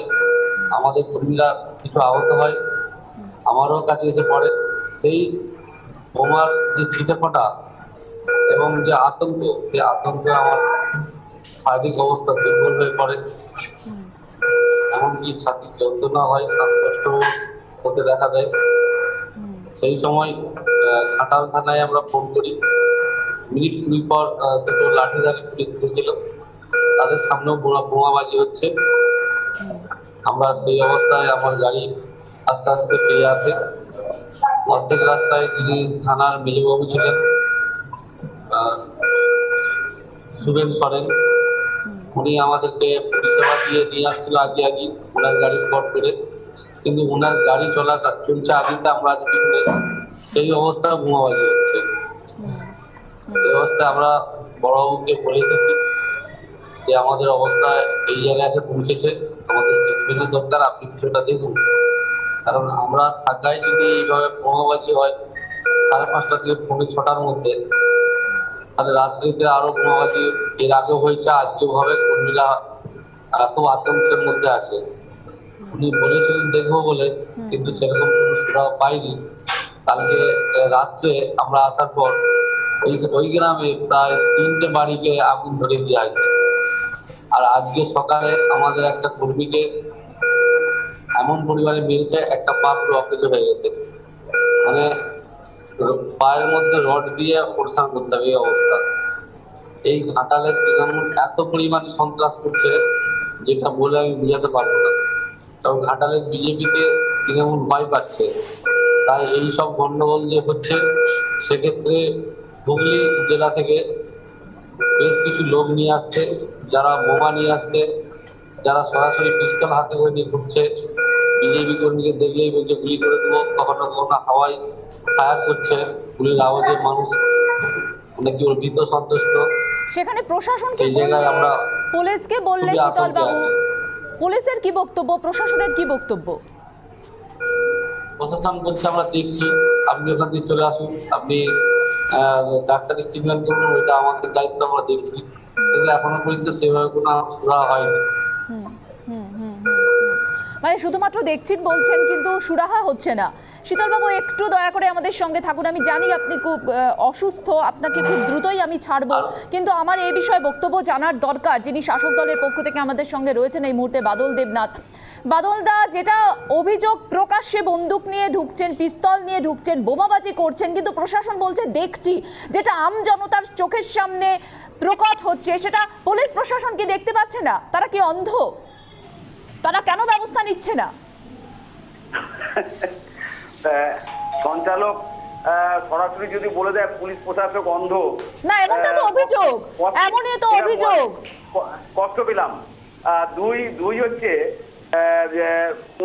আমাদের কর্মীরা কিছু আহত হয়, আমারও কাছে এসে পড়ে। সেই বোমার যে ছিটে ফোঁটা এবং যে আতঙ্ক, সেই আতঙ্কে আমার শারীরিক অবস্থা দুর্বল হয়ে পড়ে। এমনকি ছাতি যন্ত্রণা হয়, শ্বাসকষ্ট হতে দেখা দেয়। সেই সময় ঘাটাল থানায় আমরা ফোন করি। মিনিট ২০ পর দুটো লাঠিধারী পুলিশ এসেছিল, তাদের সামনেও বোমাবাজি হচ্ছে। আমরা সেই অবস্থায় আমার গাড়ি আস্তে আস্তে ফিরে আসে। অর্ধেক রাস্তায় যিনি থানার মেজবাবু ছিলেন, শুভেন সরেন, উনি আমাদেরকে পরিষেবা দিয়ে নিয়ে আসছিল আগে ওনার গাড়ি স্পট করে। কিন্তু ওনার গাড়ি চলছে আদিতে, আমরা আজকে সেই অবস্থায় বোমাবাজি হচ্ছে। এই অবস্থায় আমরা বড়বাবুকে বলে এসেছি যে আমাদের অবস্থা এই জায়গায় এসে পৌঁছেছে, আমাদের স্টেটমেন্টের দরকার, আপনি কিছুটা দেখুন। কারণ আমরা থাকায় যদি এইভাবে বোমাবাজি হয় 5:30 থেকে 6টার মধ্যে, তাহলে রাত্রিতে আরো বোমাবাজি এর আগেও হয়েছে, আজকেও হবে। কর্মীরা খুব আতঙ্কের মধ্যে আছে। উনি বলেছিলেন দেখবো বলে, কিন্তু সেরকম কোনো সুরাহা পাইনি। কালকে রাত্রে আমরা আসার পর ওই গ্রামে প্রায় 3টে বাড়িকে আগুন ধরে দেওয়া হয়েছে। আর আজকে সকালে আমাদের একটা কর্মীকে এমন পরিবারে মেরেছে, একটা পা পুরো অকেজ হয়ে গেছে। মানে পায়ের মধ্যে রড দিয়ে অপারেশন করতে হবে, এই অবস্থা। এই ঘাটালের তৃণমূল এত পরিমাণে সন্ত্রাস করছে, যেটা বলে আমি বুঝাতে পারবো না। কারণ ঘাটালের বিজেপিকে তৃণমূল ভয় পাচ্ছে। তাই এই সব গন্ডগোল যে হচ্ছে, সেক্ষেত্রে হুগলি জেলা থেকে বেশ কিছু লোক নিয়ে আসছে, যারা বোমা নিয়ে আসছে, যারা সরাসরি পিস্তল হাতে করে নিয়ে ঘুরছে। বিজেপি কর্মীকে দেখলেই বলছে গুলি করে দেবো, কখনো কখনো হাওয়ায় ফায়ার করছে। গুলির আওয়াজে মানুষ কি ভীত সন্তুষ্ট। সেখানে প্রশাসনকে সেই জায়গায় আমরা পুলিশকে বললে শীতল বাবু, পুলিশের কি বক্তব্য, প্রশাসনের কি বক্তব্য? প্রশাসন বলছে আমরা দেখছি, আপনি ওখান থেকে চলে আসুন, আপনি ডাক্তারি স্টেটমেন্ট করুন, ওইটা আমাদের দায়িত্ব, আমরা দেখছি। কিন্তু এখনো পর্যন্ত সেভাবে কোনো সুরাহা হয়নি। মানে শুধুমাত্র দেখছেন বলছেন, কিন্তু সুরাহা হচ্ছে না। শীতলবাবু একটু দয়া করে আমাদের সঙ্গে থাকুন। আমি জানি আপনি খুব অসুস্থ, আপনাকে খুব দ্রুতই আমি ছাড়বো, কিন্তু আমার এই বিষয়ে বক্তব্য জানার দরকার। যিনি শাসক দলের পক্ষ থেকে আমাদের সঙ্গে রয়েছেন এই মুহূর্তে, বাদল দেবনাথ। বাদলদা, যেটা অভিযোগ, প্রকাশ্যে বন্দুক নিয়ে ঢুকছেন, পিস্তল নিয়ে ঢুকছেন, বোমাবাজি করছেন, কিন্তু প্রশাসন বলছে দেখছি, যেটা আম জনতার চোখের সামনে প্রকট হচ্ছে, সেটা পুলিশ প্রশাসন কি দেখতে পাচ্ছে না? তারা কি অন্ধ? তারা কেন ব্যবস্থা নিচ্ছে না? সঞ্চালক সরাসরি যদি বলে দেয় পুলিশ প্রশাসক অন্ধ, না এমনটা তো অভিযোগ, এমনই তো অভিযোগ। কষ্ট পেলাম। দুই হচ্ছে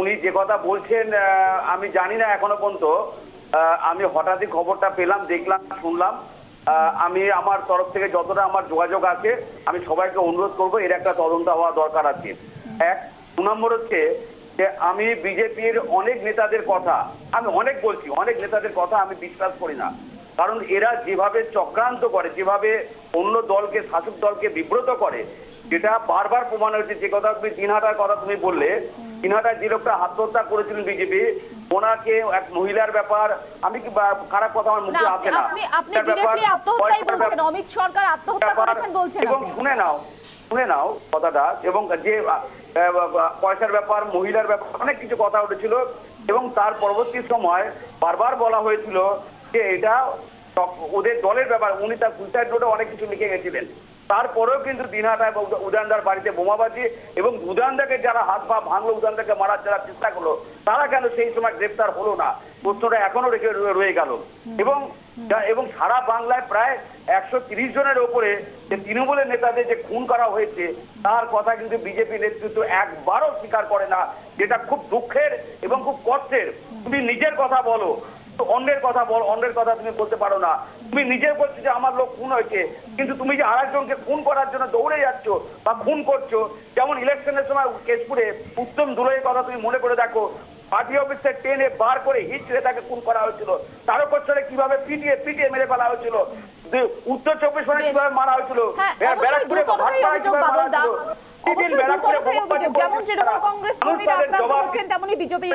উনি যে কথা বলছেন আমি জানি না এখনো পর্যন্ত, আমি হঠাৎই খবরটা পেলাম, দেখলাম, শুনলাম। আমি আমার তরফ থেকে যতটা আমার যোগাযোগ আছে আমি সবাইকে অনুরোধ করবো এর একটা তদন্ত হওয়া দরকার আছে। 2 নম্বর হচ্ছে যে আমি বিজেপির অনেক নেতাদের কথা, আমি অনেক বলছি, অনেক নেতাদের কথা আমি বিশ্বাস করি না। কারণ এরা যেভাবে চক্রান্ত করে, যেভাবে অন্য দলকে, শাসক দলকে বিব্রত করে, যেটা বারবার প্রমাণ হয়েছে। যে কথা তুমি দিনহাটার কথা তুমি বললে, দিনহাটায় যে লোকটা আত্মহত্যা করেছিলেন বিজেপি, ওনাকে এক মহিলার ব্যাপার, আমি কি খারাপ কথা আমার মুখে আসে না, আপনি ডিরেক্টলি আত্মহত্যাই বলছেন, অমিত সরকার আত্মহত্যা করেছেন বলছেন। এবং শুনে নাও কথাটা, এবং যে পয়সার ব্যাপার, মহিলার ব্যাপার, অনেক কিছু কথা উঠেছিল, এবং তার পরবর্তী সময় বারবার বলা হয়েছিল যে এটা ওদের দলের ব্যাপার। উনি তার সুইসাইড নোটে অনেক কিছু লিখে গেছিলেন। তারপরেও কিন্তু দিনহাটা এবং উদয়নদার বাড়িতে বোমাবাজি, এবং উদয়নদাকে যারা হাত পা ভাঙলো, উদয়নদাকে মারার যারা চেষ্টা করলো, তারা কেন সেই সময় গ্রেফতার হলো না? প্রশ্নটা এখনো রয়ে গেল। এবং সারা বাংলায় প্রায় 130 জনের ওপরে যে তৃণমূলের নেতাদের যে খুন করা হয়েছে, তার কথা কিন্তু বিজেপি নেতৃত্ব একবারও স্বীকার করে না, যেটা খুব দুঃখের এবং খুব কষ্টের। তুমি নিজের কথা বলো, অন্যের কথা বল, অন্যের কথা তুমি বলতে পারো না। তুমি নিজে বলছো যে আমার লোক খুন হয়েছে, কিন্তু তুমি যে আরেকজনকে খুন করার জন্য দৌড়ে যাচ্ছ বা খুন করছো, যেমন ইলেকশনের সময় কেশপুরে উত্তম দুলইয়ের কথা তুমি মনে করে দেখো, পার্টি অফিসে টেনে বার করে হিচড়ে তাকে খুন করা হয়েছিল। তারকেশ্বরে কিভাবে পিটিয়ে মেরে ফেলা হয়েছিল, উত্তর 24 পরগনায় কিভাবে মারা হয়েছিল, ব্যারাকপুরে যেমন তৃণমূল কংগ্রেস কর্মীরা আক্রান্ত হচ্ছেন, তেমনি বিজেপি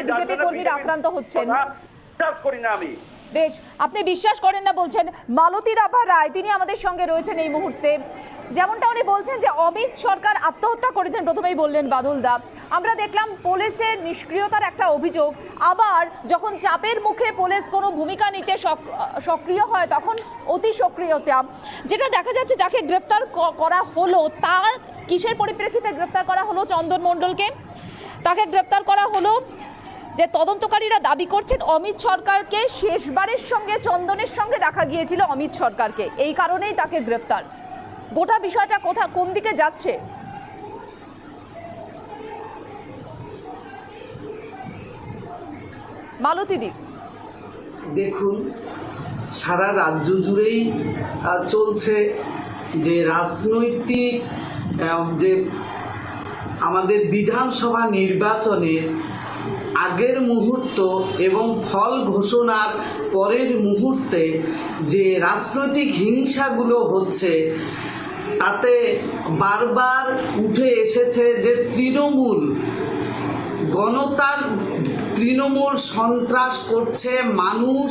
কর্মীরা আক্রান্ত হচ্ছেন। বিশ্বাস করি না আমি। বেশ, আপনি বিশ্বাস করেন না বলছেন। মালতী রাভা রায় তিনি আমাদের সঙ্গে রয়েছেন এই মুহূর্তে। যেমনটা উনি বলছেন যে অমিত সরকার আত্মহত্যা করেছেন, প্রথমেই বললেন বাদলদা। আমরা দেখলাম পুলিশের নিষ্ক্রিয়তার একটা অভিযোগ, আবার যখন চাপের মুখে পুলিশ কোনো ভূমিকা নিতে সক্রিয় হয় তখন অতি সক্রিয়তা। যেটা দেখা যাচ্ছে যাকে গ্রেফতার করা হলো, তার কিসের পরিপ্রেক্ষিতে গ্রেফতার করা হলো? চন্দন মণ্ডলকে তাকে গ্রেফতার করা হলো যে তদন্তকারীরা দাবি করছেন অমিত সরকারকে শেষবারের সঙ্গে চন্দনের সঙ্গে দেখা গিয়েছিল অমিত সরকারকে, এই কারণেই তাকে গ্রেফতার। গোটা বিষয়টা কোন দিকে যাচ্ছে? মালতীদি, দেখুন, সারা রাজ্য জুড়েই চলছে যে রাজনৈতিক যে আমাদের বিধানসভা নির্বাচনের আগের মুহূর্ত এবং ফল ঘোষণার পরের মুহূর্তে যে রাজনৈতিক হিংসাগুলো হচ্ছে, তাতে বারবার উঠে এসেছে যে তৃণমূল সন্ত্রাস করছে। মানুষ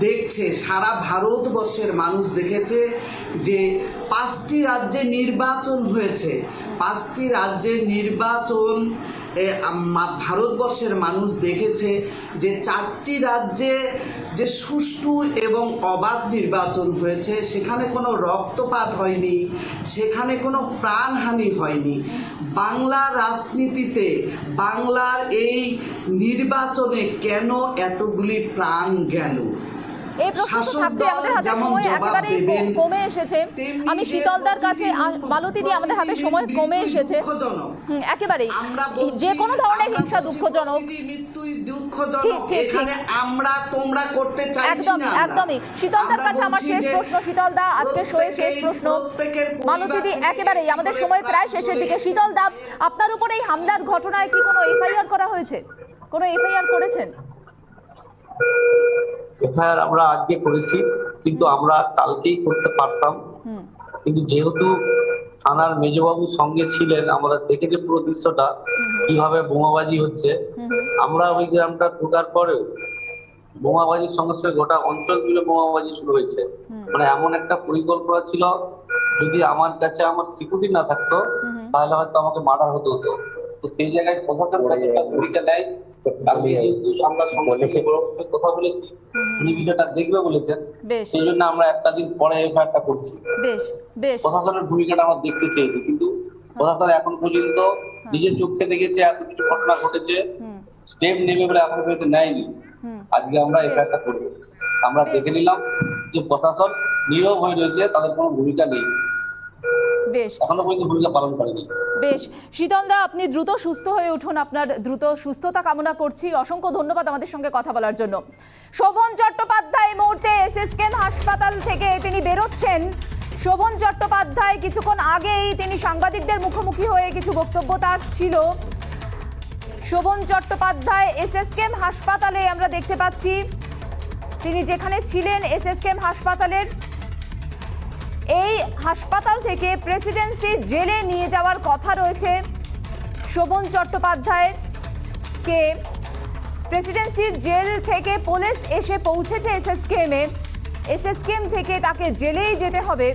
দেখছে, সারা ভারতবর্ষের মানুষ দেখেছে যে 5টি রাজ্যে নির্বাচন হয়েছে। 5টি রাজ্যের নির্বাচন ভারতবর্ষের মানুষ দেখেছে যে 4টি রাজ্যে যে সুষ্ঠু এবং অবাধ নির্বাচন হয়েছে, সেখানে কোনো রক্তপাত হয়নি, সেখানে কোনো প্রাণহানি হয়নি। বাংলার রাজনীতিতে, বাংলার এই নির্বাচনে কেন এতগুলি প্রাণ গেল? এই প্রশ্ন থাকছে, আমাদের হাতে সময় একেবারেই কমে এসেছে। আমি শীতলদার কাছে, মালতীদি আমাদের হাতে সময় কমে এসেছে একেবারেই। যে কোনো ধরনের হিংসা দুঃখজনক, আমরা তোমরা করতে চাইছি না। একদমই। শীতলদার কাছে আমার শেষ প্রশ্ন, শীতলদা আজকে শোয়ে শেষ প্রশ্ন। মালতীদি, একেবারেই আমাদের সময় প্রায় শেষের দিকে। শীতলদা, আপনার উপর এই হামলার ঘটনায় কি কোনো এফআইআর করা হয়েছে? কোনো এফআইআর করেছেন? এফআইআর আমরা আজকে করেছি, কিন্তু আমরা কালকেই করতে পারতাম, কিন্তু যেহেতু থানার মেজবাবু সঙ্গে ছিলেন, আমরা দেখেছি পুরো দৃশ্যটা কিভাবে বোমাবাজি হচ্ছে। আমরা ওই গ্রামটা ঢোকার পরেও বোমাবাজির সঙ্গে সঙ্গে গোটা অঞ্চল জুড়ে বোমাবাজি শুরু হয়েছে। মানে এমন একটা পরিকল্পনা ছিল, যদি আমার কাছে আমার সিকিউরিটি না থাকতো তাহলে হয়তো আমাকে মার্ডার হতে হতো। তো সেই জায়গায় প্রশাসন কতটা ভূমিকা নেয়, আমি যেহেতু আমরা সঙ্গে সঙ্গে বড়বাবুর সাথে কথা বলেছি, উনি বিষয়টা দেখবে বলেছেন, বেশ সেই জন্য আমরা একটা দিন পরে এফআইআরটা করছি। বেশ বেশ প্রশাসনের ভূমিকাটা আমরা দেখতে চেয়েছি, কিন্তু প্রশাসন এখন পর্যন্ত নিজের চোখে দেখেছে এত কিছু ঘটনা ঘটেছে, স্টেপ নেবে বলে এখন পর্যন্ত নেয়নি। আজকে আমরা এফআইআরটা করবো। আমরা দেখে নিলাম যে প্রশাসন নীরব হয়ে রয়েছে, তাদের কোনো ভূমিকা নেই, বেশ এখনো পর্যন্ত ভূমিকা পালন করেনি। বেশ শীতলদা, আপনি দ্রুত সুস্থ হয়ে উঠুন, আপনার দ্রুত সুস্থতা কামনা করছি। অসংখ্য ধন্যবাদ আমাদের সঙ্গে কথা বলার জন্য। শোভন চট্টোপাধ্যায় এই মুহূর্তে এসএসকেএম হাসপাতাল থেকে তিনি বেরোচ্ছেন। শোভন চট্টোপাধ্যায় কিছুক্ষণ আগেই তিনি সাংবাদিকদের মুখোমুখি হয়ে কিছু বক্তব্য তার ছিল। শোভন চট্টোপাধ্যায় এসএসকেএম হাসপাতালে আমরা দেখতে পাচ্ছি তিনি যেখানে ছিলেন, এসএসকেএম হাসপাতালের এই হাসপাতাল থেকে প্রেসিডেন্সি জেলে নিয়ে যাওয়ার কথা রয়েছে শোভন চট্টোপাধ্যায়কে। প্রেসিডেন্সি জেল থেকে পুলিশ এসে পৌঁছেছে এসএসকেএমে। এসএসকেএম থেকে তাকে জেলেই যেতে হবে,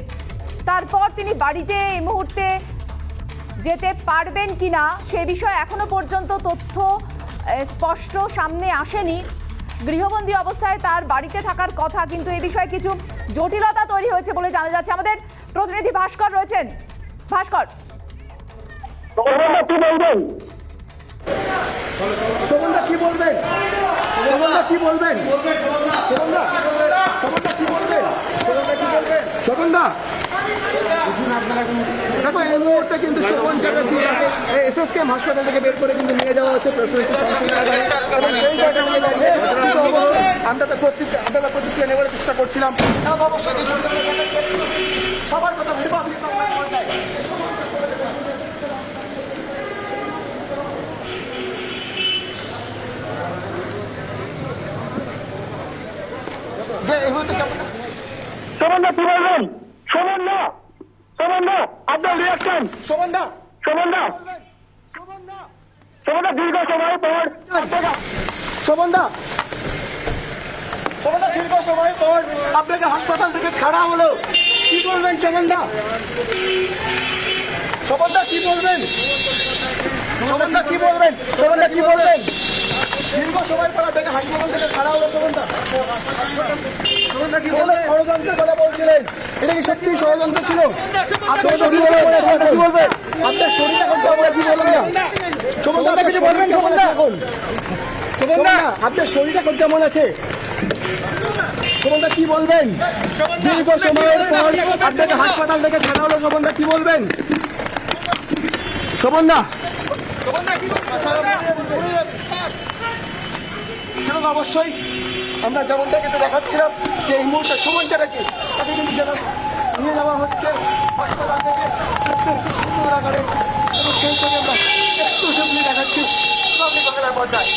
তারপর তিনি বাড়িতে এই মুহূর্তে যেতে পারবেন কিনা সে বিষয়ে এখনো পর্যন্ত তথ্য স্পষ্ট সামনে আসেনি। গৃহবন্দী অবস্থায় তার বাড়িতে থাকার কথা, কিন্তু এই বিষয়ে কিছু জটিলতা তৈরি হয়েছে বলে জানা যাচ্ছে। আমাদের প্রতিনিধি ভাস্কর রয়েছেন। ভাস্কর, কি বলবেন? শোভনদা কি বলবেন? শোভনদা কি বলবেন? শোভনদা কি বলবেন? শোভনদা দেখো, এই মুহূর্তে কিন্তু শোভন চ্যাটার্জি এসএসকেএম হাসপাতাল থেকে বের করে কিন্তু নিয়ে যাওয়া হচ্ছে আমরা প্রতিক্রিয়া নেওয়ার চেষ্টা করছিলাম। অবশ্যই সবার কথা যে এই মুহূর্তে শোভনদা কি বলবেন? শোভনদা আপনার রিয়াকশন? শোভনদা দীর্ঘ সময় পর শোভনদা দীর্ঘ সময় পর আপনাকে হাসপাতাল থেকে ছাড়া হলো, কি বলবেন শোভনদা কি বলবেন? দীর্ঘ সময় পর আপনাকে হাসপাতাল থেকে ছাড়া হলো শোভনদা কি বলবেন? ষড়যন্ত্রের কথা বলছিলেন, এটা কি সত্যি ষড়যন্ত্র ছিল? আপনার শরীর কি বলবেন? আপনার শরীর এখন কি বলবেন? শোভনদা কিছু বলবেন? শোভনদা আপনার শরীর এখন কেমন আছে? শোভনদা কি বলবেন? দীর্ঘ সময়ের পর আপনাকে হাসপাতাল থেকে ছাড়া হলো, শোভনদা কি বলবেন? শোভনদা অবশ্যই আমরা যেমনটা কিন্তু দেখাচ্ছিলাম যে এই মুহূর্তে শোভন চ্যাটার্জি তাকে কিন্তু নিয়ে যাওয়া হচ্ছে হাসপাতাল থেকে আকারে, এবং সেই সঙ্গে আমরা একটু সেগুলি দেখাচ্ছি বাংলার পর্দায়।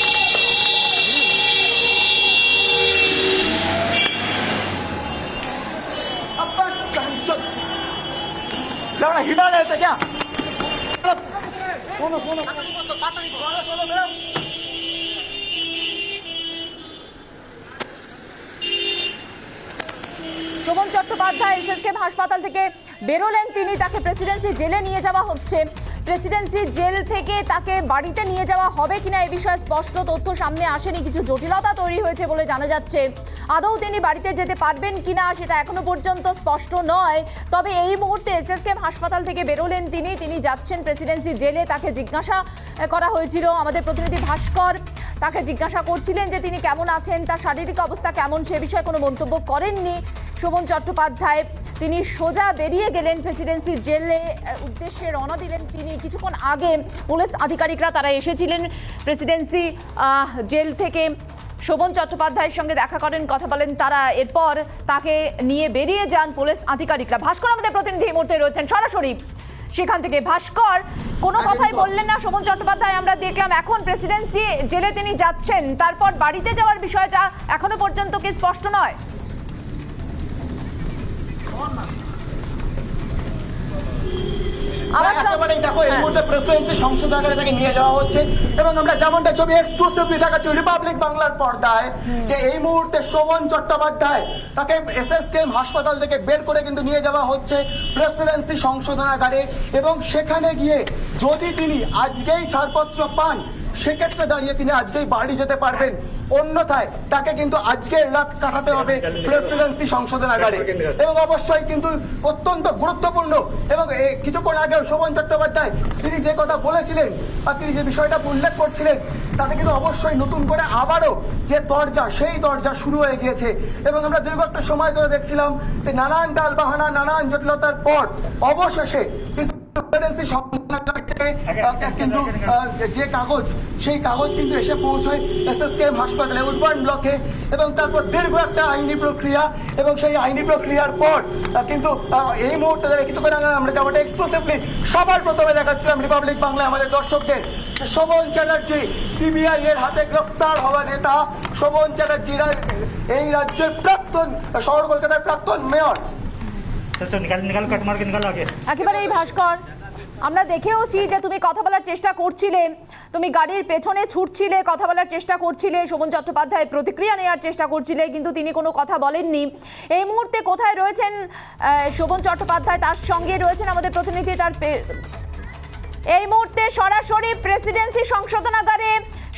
हिदायत है क्या? শোভন চট্টোপাধ্যায় এসএসকেএম হাসপাতাল থেকে বেরোলেন তিনি, তাকে প্রেসিডেন্সি জেলে নিয়ে যাওয়া হচ্ছে। প্রেসিডেন্সি জেল থেকে তাকে বাড়িতে নিয়ে যাওয়া হবে কিনা এই বিষয়ে স্পষ্ট তথ্য সামনে আসেনি, কিছু জটিলতা তৈরি হয়েছে বলে জানা যাচ্ছে। আদৌ তিনি বাড়িতে যেতে পারবেন কিনা সেটা এখনো পর্যন্ত স্পষ্ট নয়। তবে এই মুহূর্তে এসএসকেএম হাসপাতাল থেকে বেরোলেন তিনি যাচ্ছেন প্রেসিডেন্সি জেলে। তাকে জিজ্ঞাসা করা হয়েছিল, আমাদের প্রতিনিধি ভাস্কর তাকে জিজ্ঞাসা করছিলেন যে তিনি কেমন আছেন, তার শারীরিক অবস্থা কেমন, সে বিষয়ে কোনো মন্তব্য করেননি শোভন চট্টোপাধ্যায়। তিনি সোজা বেরিয়ে গেলেন প্রেসিডেন্সি জেলে উদ্দেশ্যে রওনা দিলেন তিনি। কিছুক্ষণ আগে পুলিশ আধিকারিকরা তারা এসেছিলেন প্রেসিডেন্সি জেল থেকে, শোভন চট্টোপাধ্যায়ের সঙ্গে দেখা করেন, কথা বলেন তারা। এরপর তাকে নিয়ে বেরিয়ে যান পুলিশ আধিকারিকরা। ভাস্কর আমাদের প্রতিনিধি এই মুহূর্তে রয়েছেন সরাসরি সেখান থেকে। ভাস্কর, কোনো কথাই বললেন না শোভন চট্টোপাধ্যায়, আমরা দেখলাম এখন প্রেসিডেন্সি জেলে তিনি যাচ্ছেন, তারপর বাড়িতে যাওয়ার বিষয়টা এখনো পর্যন্ত কি স্পষ্ট নয়? আমার একেবারেই দেখো এই মুহূর্তে প্রেসিডেন্সি সংশোধনাগারে তাকে নিয়ে যাওয়া হচ্ছে এবং আমরা যেমনটা ছবি এক্সক্লুসিভলি দেখাচ্ছি রিপাবলিক বাংলার পর্দায় যে এই মুহূর্তে শোভন চট্টোপাধ্যায় তাকে এসএসকেএম হাসপাতাল থেকে বের করে কিন্তু নিয়ে যাওয়া হচ্ছে প্রেসিডেন্সি সংশোধনাগারে এবং সেখানে গিয়ে যদি তিনি আজকেই ছাড়পত্র পান সেক্ষেত্রে দাঁড়িয়ে তিনি আজকেই বাড়ি যেতে পারবেন, অন্যথায় তাকে কিন্তু আজকের রাত কাটাতে হবে প্রেসিডেন্সি সংশোধনাগারে। এবং অবশ্যই কিন্তু অত্যন্ত গুরুত্বপূর্ণ এবং কিছুক্ষণ আগে শোভন চট্টোপাধ্যায় তিনি যে কথা বলেছিলেন বা তিনি যে বিষয়টা উল্লেখ করছিলেন তাতে কিন্তু অবশ্যই নতুন করে আবারও যে দরজা সেই দরজা শুরু হয়ে গিয়েছে এবং আমরা দীর্ঘ একটা সময় ধরে দেখছিলাম যে নানান টালবাহানা নানান জটিলতার পর অবশেষে কিন্তু কিন্তু যে কাগজ সেই কাগজ কিন্তু এসে পৌঁছয় এসএসকেএম হাসপাতালে উডবার্ন ব্লকে এবং তারপর দীর্ঘ একটা আইনি প্রক্রিয়া এবং সেই আইনি প্রক্রিয়ার পর কিন্তু এই মুহূর্তে কিছুক্ষণ আগে আমরা যেমনটা এক্সক্লুসিভলি সবার প্রথমে দেখাচ্ছিলাম রিপাবলিক বাংলায় আমাদের দর্শকদের শোভন চ্যাটার্জি সিবিআই এর হাতে গ্রেফতার হওয়া নেতা শোভন চ্যাটার্জিরা এই রাজ্যের প্রাক্তন শহর কলকাতার প্রাক্তন মেয়র। একেবারে এই ভাস্কর আমরা দেখেওছি যে তুমি কথা বলার চেষ্টা করছিলে, তুমি গাড়ির পেছনে ছুটছিলে, কথা বলার চেষ্টা করছিলে, শোভন চট্টোপাধ্যায় প্রতিক্রিয়া নেওয়ার চেষ্টা করছিলে, কিন্তু তিনি কোনো কথা বলেননি। এই মুহূর্তে কোথায় রয়েছেন শোভন চট্টোপাধ্যায়? তার সঙ্গে রয়েছেন আমাদের প্রতিনিধি। এই মুহূর্তে সরাসরি প্রেসিডেন্সি সংশোধনাগারে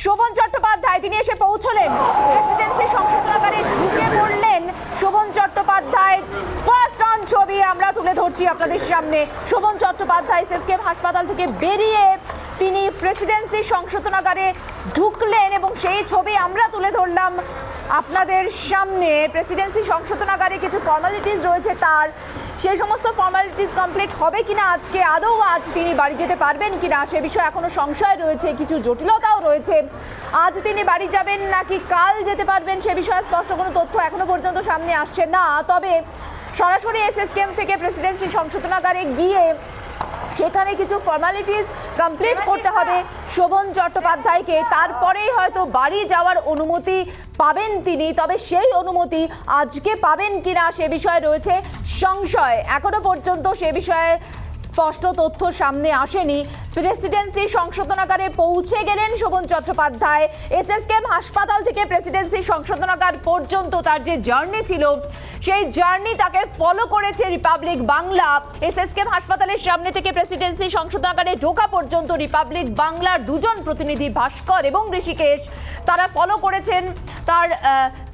শোভন চট্টোপাধ্যায় তিনি এসে পৌঁছলেন, প্রেসিডেন্সি সংশোধনাগারে ঢুকে পড়লেন শোভন চট্টোপাধ্যায়। ফার্স্ট অন ছবি আমরা তুলে ধরছি আপনাদের সামনে। শোভন চট্টোপাধ্যায় এসএসকেএম হাসপাতাল থেকে বেরিয়ে তিনি প্রেসিডেন্সি সংশোধনাগারে ঢুকলেন এবং সেই ছবি আমরা তুলে ধরলাম আপনাদের সামনে। প্রেসিডেন্সি সংশোধনাগারে কিছু ফর্মালিটিস রয়েছে, তার সেই সমস্ত ফর্মালিটিস কমপ্লিট হবে কিনা আজকে, আদৌ আজ তিনি বাড়ি যেতে পারবেন কিনা সে বিষয়ে এখনো সংশয় রয়েছে, কিছু জটিলতাও রয়েছে। আজ তিনি বাড়ি যাবেন নাকি কাল যেতে পারবেন সে বিষয়ে স্পষ্ট কোনো তথ্য এখনো পর্যন্ত সামনে আসছে না। তবে সরাসরি এসএসকেএম থেকে প্রেসিডেন্সি সংশোধনাগারে গিয়ে সেখানে কিছু ফর্মালিটিস কমপ্লিট করতে হবে শোভন চট্টোপাধ্যায়কে, তারপরেই হয়তো বাড়ি যাওয়ার অনুমতি পাবেন তিনি। তবে সেই অনুমতি আজকে পাবেন কিনা সে বিষয়ে রয়েছে সংশয়, এখনো পর্যন্ত সে বিষয়ে স্পষ্ট তথ্য সামনে আসেনি। প্রেসিডেন্সি সংশোধনাগারে পৌঁছে গেলেন শোভন চট্টোপাধ্যায়। এসএসকেএম হাসপাতাল থেকে প্রেসিডেন্সি সংশোধনাগার পর্যন্ত তার যে জার্নি ছিল সেই জার্নি তাকে ফলো করেছে রিপাবলিক বাংলা। এসএসকেএম হাসপাতালের সামনে থেকে প্রেসিডেন্সি সংশোধনাগারে ঢোকা পর্যন্ত রিপাবলিক বাংলার দুজন প্রতিনিধি ভাস্কর এবং ঋষিকেশ তারা ফলো করেছেন তার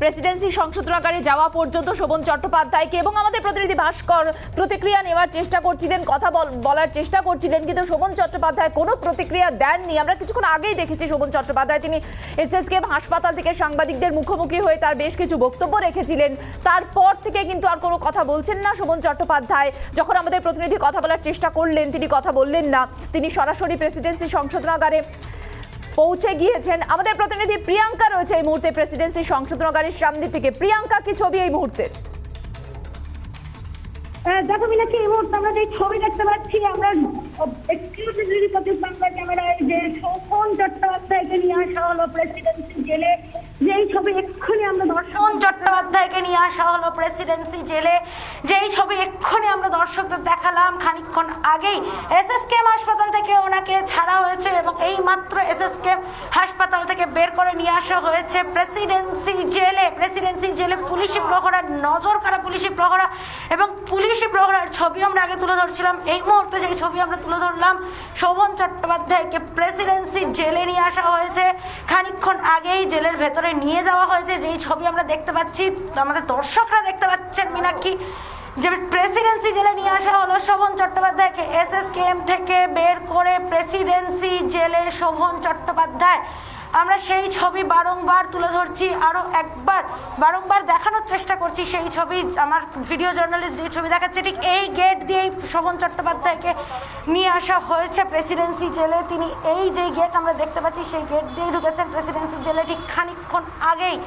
প্রেসিডেন্সি সংশোধনাগারে যাওয়া পর্যন্ত শোভন চট্টোপাধ্যায়কে, এবং আমাদের প্রতিনিধি ভাস্কর প্রতিক্রিয়া নেওয়ার চেষ্টা করছিলেন, কথা বলার চেষ্টা করছিলেন, কিন্তু শোভন চট্টোপাধ্যায় কোনো প্রতিক্রিয়া দেননি। আমরা কিছুক্ষণ আগেই দেখেছি শোভন চট্টোপাধ্যায় তিনি এসএসকেএম হাসপাতাল থেকে সাংবাদিকদের মুখোমুখি হয়ে তার বেশ কিছু বক্তব্য রেখেছিলেন, তারপর থেকে কিন্তু আর কোনো কথা বলছেন না শোভন চট্টোপাধ্যায়। যখন আমাদের প্রতিনিধি কথা বলার চেষ্টা করলেন তিনি কথা বললেন না, তিনি সরাসরি প্রেসিডেন্সি সংশোধনাগারে পৌঁছে গিয়েছেন। আমাদের প্রতিনিধি প্রিয়াঙ্কা রয়েছে এই মুহূর্তে প্রেসিডেন্সি সংশোধনাগারের সামনে থেকে। প্রিয়াঙ্কা, কি ছবি এই মুহূর্তে? দেখো মিনাক্ষী, এই মুহূর্তে আমরা যে ছবি দেখতে পাচ্ছি আমরা এক্সক্লুসিভলি রিপাবলিক বাংলা ক্যামেরায় যে শোভন চট্টোপাধ্যায়কে নিয়ে আসা হলো প্রেসিডেন্সি জেলে, যেই ছবি এক্ষুনি আমরা শোভন চট্টোপাধ্যায়কে নিয়ে আসা হলো প্রেসিডেন্সি জেলে, যেই ছবি এক্ষুনি আমরা দর্শকদের দেখালাম খানিকক্ষণ আগেই এসএসকেএম হাসপাতাল থেকে ওনাকে ছাড়া হয়েছে এবং এই মাত্র এসএসকেএম হাসপাতাল থেকে বের করে নিয়ে আসা হয়েছে প্রেসিডেন্সি জেলে। প্রেসিডেন্সি জেলে পুলিশি প্রহরা, নজর কাড়া পুলিশি প্রহরা এবং পুলিশি প্রহরার ছবি আমরা আগে তুলে ধরছিলাম। এই মুহূর্তে যে ছবি আমরা তুলে ধরলাম শোভন চট্টোপাধ্যায়কে প্রেসিডেন্সি জেলে নিয়ে আসা হয়েছে, খানিকক্ষণ আগেই জেলের ভেতরে নিয়ে যাওয়া হয়েছে। যেই ছবি আমরা দেখতে পাচ্ছি, আমাদের দর্শকরা দেখতে পাচ্ছেন মীনাক্ষী, যে প্রেসিডেন্সি জেলে নিয়ে আসা হলো শোভন চট্টোপাধ্যায়কে। এসএসকেএম থেকে বের করে প্রেসিডেন্সি জেলে শোভন চট্টোপাধ্যায়, আমরা সেই ছবি বারংবার তুলে ধরছি, আরও একবার বারংবার দেখানোর চেষ্টা করছি সেই ছবি। আমার ভিডিও জার্নালিস্ট যে ছবি দেখাচ্ছে ঠিক এই গেট দিয়েই শোভন চট্টোপাধ্যায়কে নিয়ে আসা হয়েছে প্রেসিডেন্সি জেলে। তিনি এই যে গেট আমরা দেখতে পাচ্ছি সেই গেট দিয়ে ঢুকেছেন প্রেসিডেন্সি জেলে ঠিক খানিকক্ষণ আগেই।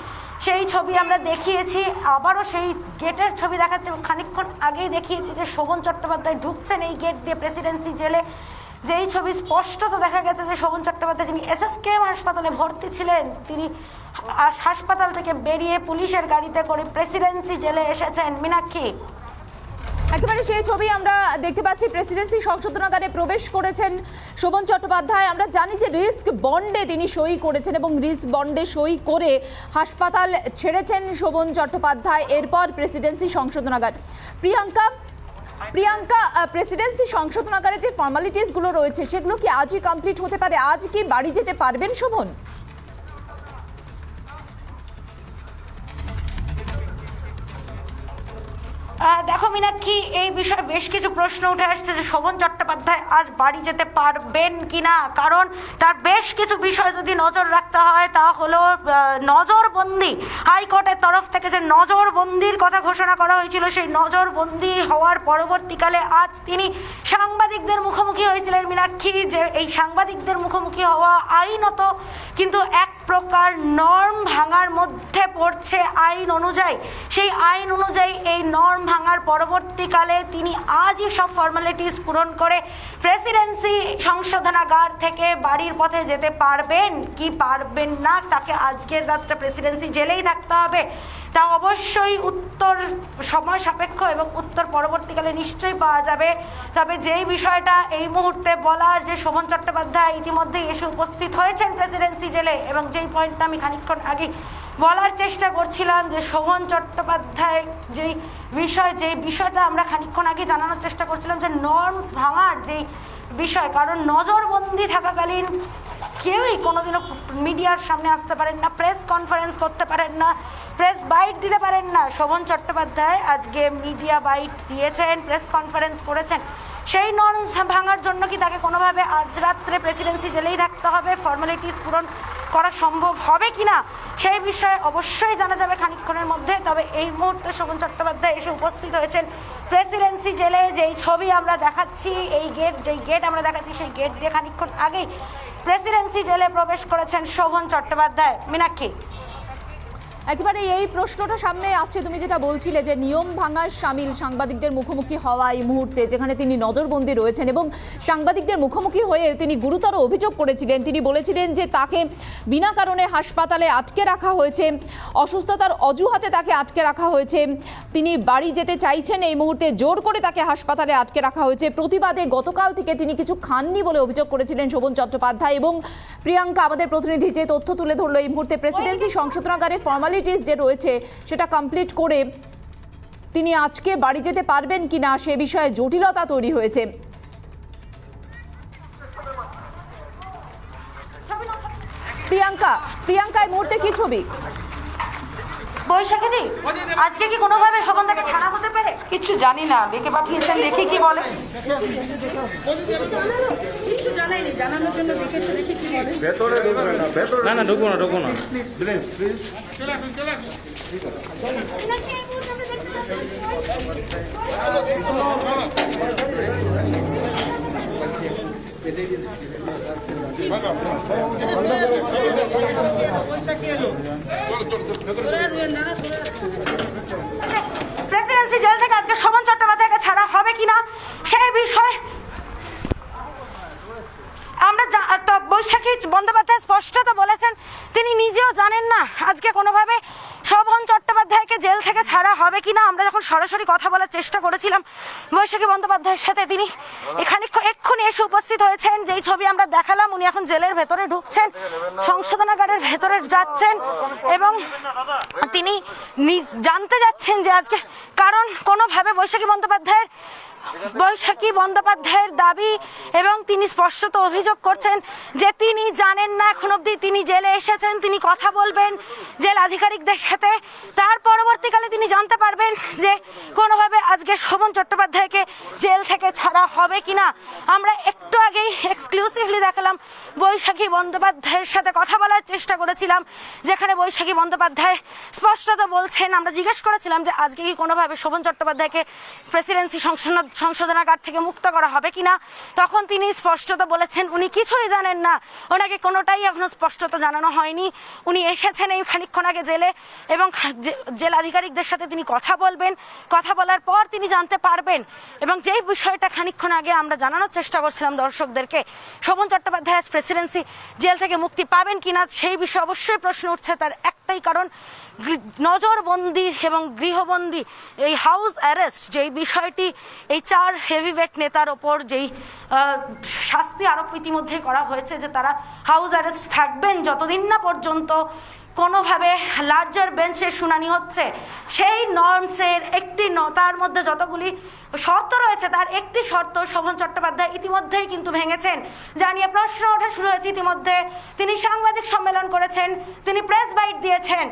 সেই ছবি আমরা দেখিয়েছি, আবারও সেই গেটের ছবি দেখাচ্ছে এবং খানিকক্ষণ আগেই দেখিয়েছি যে শোভন চট্টোপাধ্যায় ঢুকছেন এই গেট দিয়ে প্রেসিডেন্সি জেলে। যেই ছবি স্পষ্টত দেখা গেছে যে শোভন চট্টোপাধ্যায় যিনি এসএসকেএম হাসপাতালে ভর্তি ছিলেন, তিনি হাসপাতাল থেকে বেরিয়ে পুলিশের গাড়িতে করে প্রেসিডেন্সি জেলে এসেছেন। মীনাক্ষী, একেবারে সেই ছবি আমরা দেখতে পাচ্ছি। প্রেসিডেন্সি সংশোধনাগারে প্রবেশ করেছেন শোভন চট্টোপাধ্যায়। আমরা জানি যে রিস্ক বন্ডে তিনি সই করেছেন এবং রিস্ক বন্ডে সই করে হাসপাতাল ছেড়েছেন শোভন চট্টোপাধ্যায়। এরপর প্রেসিডেন্সি সংশোধনাগার। প্রিয়াঙ্কা, প্রেসিডেন্সি সংশোধনাগারে যে ফর্মালিটিসগুলো রয়েছে সেগুলো কি আজই কমপ্লিট হতে পারে? আজ কি বাড়ি যেতে পারবেন শোভন? দেখো মীনাক্ষী, এই বিষয়ে বেশ কিছু প্রশ্ন উঠে আসছে যে শোভন চট্টোপাধ্যায় আজ বাড়ি যেতে পারবেন কিনা, কারণ তার বেশ কিছু বিষয় যদি নজর রাখতে হয় তা হলো নজরবন্দি। হাইকোর্টের তরফ থেকে যে নজরবন্দির কথা ঘোষণা করা হয়েছিল, সেই নজরবন্দি হওয়ার পরবর্তীকালে আজ তিনি সাংবাদিকদের মুখোমুখি হয়েছিলেন মীনাক্ষী। যে এই সাংবাদিকদের মুখোমুখি হওয়া আইনত কিন্তু এক প্রকার নর্ম ভাঙার মধ্যে পড়ছে আইন অনুযায়ী। সেই আইন অনুযায়ী এই নর্ম ভাঙার পরবর্তীকালে তিনি আজই সব ফর্মালিটিস পূরণ করে প্রেসিডেন্সি সংশোধনাগার থেকে বাড়ির পথে যেতে পারবেন কি পারবেন না, তাকে আজকের রাতটা প্রেসিডেন্সি জেলেই থাকতে হবে তা অবশ্যই উত্তর সময় সাপেক্ষ এবং উত্তর পরবর্তীকালে নিশ্চয়ই পাওয়া যাবে। তবে যেই বিষয়টা এই মুহূর্তে বলার, যে শোভন চট্টোপাধ্যায় ইতিমধ্যেই এসে উপস্থিত হয়েছেন প্রেসিডেন্সি জেলে, এবং যেই পয়েন্টটা আমি খানিকক্ষণ আগে বলার চেষ্টা করছিলাম যে শোভন চট্টোপাধ্যায়ের যেই বিষয়টা আমরা খানিকক্ষণ আগে জানানোর চেষ্টা করছিলাম যে নর্মস ভাঙার যেই বিষয়, কারণ নজরবন্দি থাকাকালীন কেউই কোনোদিনও মিডিয়ার সামনে আসতে পারেন না, প্রেস কনফারেন্স করতে পারেন না, প্রেস বাইট দিতে পারেন না। শোভন চট্টোপাধ্যায় আজকে মিডিয়া বাইট দিয়েছেন, প্রেস কনফারেন্স করেছেন। সেই নর্ম ভাঙার জন্য কি তাকে কোনোভাবে আজ রাত্রে প্রেসিডেন্সি জেলেই থাকতে হবে? ফর্মালিটিস পূরণ করা সম্ভব হবে কিনা সেই বিষয়ে অবশ্যই জানা যাবে খানিকক্ষণের মধ্যে। তবে এই মুহূর্তে শোভন চট্টোপাধ্যায় এসে উপস্থিত হয়েছেন প্রেসিডেন্সি জেলে। যেই ছবি আমরা দেখাচ্ছি, যেই গেট আমরা দেখাচ্ছি, সেই গেট দিয়ে খানিকক্ষণ আগেই প্রেসিডেন্সি জেলে প্রবেশ করেছেন শোভন চট্টোপাধ্যায়। মীনাক্ষী, একেবারে এই প্রশ্নটা সামনে আসছে, তুমি যেটা বলছিলে যে নিয়ম ভাঙার সামিল সাংবাদিকদের মুখোমুখি হওয়া এই মুহূর্তে, যেখানে তিনি নজরবন্দি রয়েছেন এবং সাংবাদিকদের মুখোমুখি হয়ে তিনি গুরুতর অভিযোগ করেছিলেন। তিনি বলেছিলেন যে তাকে বিনা কারণে হাসপাতালে আটকে রাখা হয়েছে, অসুস্থতার অজুহাতে তাকে আটকে রাখা হয়েছে, তিনি বাড়ি যেতে চাইছেন, এই মুহূর্তে জোর করে তাকে হাসপাতালে আটকে রাখা হয়েছে। প্রতিবাদে গতকাল থেকে তিনি কিছু খাননি বলে অভিযোগ করেছিলেন শোভন চট্টোপাধ্যায়। এবং প্রিয়াঙ্কা, আমাদের প্রতিনিধি যে তথ্য তুলে ধরলো, এই মুহূর্তে প্রেসিডেন্সি সংশোধনাগারে ফর্মালিটিস যে রয়েছে সেটা কমপ্লিট করে তিনি আজকে বাড়ি যেতে পারবেন কিনা সে বিষয়ে জটিলতা তৈরি হয়েছে। প্রিয়াঙ্কা, এই মুহূর্তে কি ছবি? বৈশাখী, আজকে কি কোনোভাবে শোভন দাকে ছাড়া হতে পারে? কিছু জানি না, ডেকে পাঠিয়েছেন, দেখি কি বলে। কিছু জানাইনি, জানানোর জন্য দেখেছি, দেখি কি বলে। ভেতরে ঢুকবো না প্লিজ প্রেসিডেন্সি জেল থেকে আজকে শোভন চট্টোপাধ্যায়কে ছাড়া হবে কিনা সেই বিষয়ে আমরা বৈশাখী বন্দ্যোপাধ্যায় স্পষ্টত বলেছেন তিনি নিজেও জানেন না আজকে কোনোভাবে শোভন চট্টোপাধ্যায়কে জেল থেকে ছাড়া হবে কিনা। আমরা যখন সরাসরি কথা বলার চেষ্টা করেছিলাম বৈশাখী বন্দ্যোপাধ্যায়ের সাথে, তিনি এক্ষুনি এসে উপস্থিত হয়েছেন। যেই ছবি আমরা দেখালাম, উনি এখন জেলের ভেতরে ঢুকছেন, সংশোধনাগারের ভেতরে যাচ্ছেন এবং তিনি জানতে যাচ্ছেন যে আজকে, কারণ কোনোভাবে বৈশাখী বন্দ্যোপাধ্যায়ের দাবি এবং তিনি স্পষ্টত অভিযোগ করছেন যে তিনি জানেন না এখন অবধি তিনি জেলে এসেছেন, তিনি কথা বলবেন জেল আধিকারিকদের সাথে, তার পরবর্তীকালে তিনি জানতে পারবেন যে কোনোভাবে আজকে শোভন চট্টোপাধ্যায়কে জেল থেকে ছাড়া হবে কিনা। আমরা একটু আগেই এক্সক্লুসিভলি দেখালাম বৈশাখী বন্দ্যোপাধ্যায়ের সাথে কথা বলার চেষ্টা করেছিলাম, যেখানে বৈশাখী বন্দ্যোপাধ্যায় স্পষ্টত বলছেন, আমরা জিজ্ঞেস করেছিলাম যে আজকে কি কোনোভাবে শোভন চট্টোপাধ্যায়কে প্রেসিডেন্সি সংশোধনাগার থেকে মুক্ত করা হবে কিনা, তখন তিনি স্পষ্টত বলেছেন উনি কিছুই জানেন না, ওনাকে কোনোটাই এখনো স্পষ্টত জানানো হয়নি। উনি এসেছেন এই খানিকক্ষণ আগে জেলে, এবং জেলা আধিকারিকদের সাথে তিনি কথা বলবেন। কথা বলার পর তিনি জানতে পারবেন। এবং যেই বিষয়টা খানিকক্ষণ আগে আমরা জানানোর চেষ্টা করছিলাম দর্শকদেরকে, শোভন চট্টোপাধ্যায় আজ প্রেসিডেন্সি জেল থেকে মুক্তি পাবেন কিনা সেই বিষয়ে অবশ্যই প্রশ্ন উঠছে। তার একটাই কারণ, নজরবন্দি এবং গৃহবন্দী এই হাউস অ্যারেস্ট যেই বিষয়টি, এই 4 হেভিওয়েট নেতার ওপর যেই শাস্তি আরোপ ইতিমধ্যে করা হয়েছে যে তারা হাউস অ্যারেস্ট থাকবেন যতদিন না পর্যন্ত কোনোভাবে লার্জার বেঞ্চের শুনানি হচ্ছে, সেই নর্মসের একটি তার মধ্যে যতগুলি শর্ত রয়েছে তার একটি শর্ত শোভন চট্টোপাধ্যায় ইতিমধ্যেই কিন্তু ভেঙেছেন, যা নিয়ে প্রশ্ন ওঠা শুরু হয়েছে। ইতিমধ্যে তিনি সাংবাদিক সম্মেলন করেছেন, তিনি প্রেস বাইট দিয়েছেন।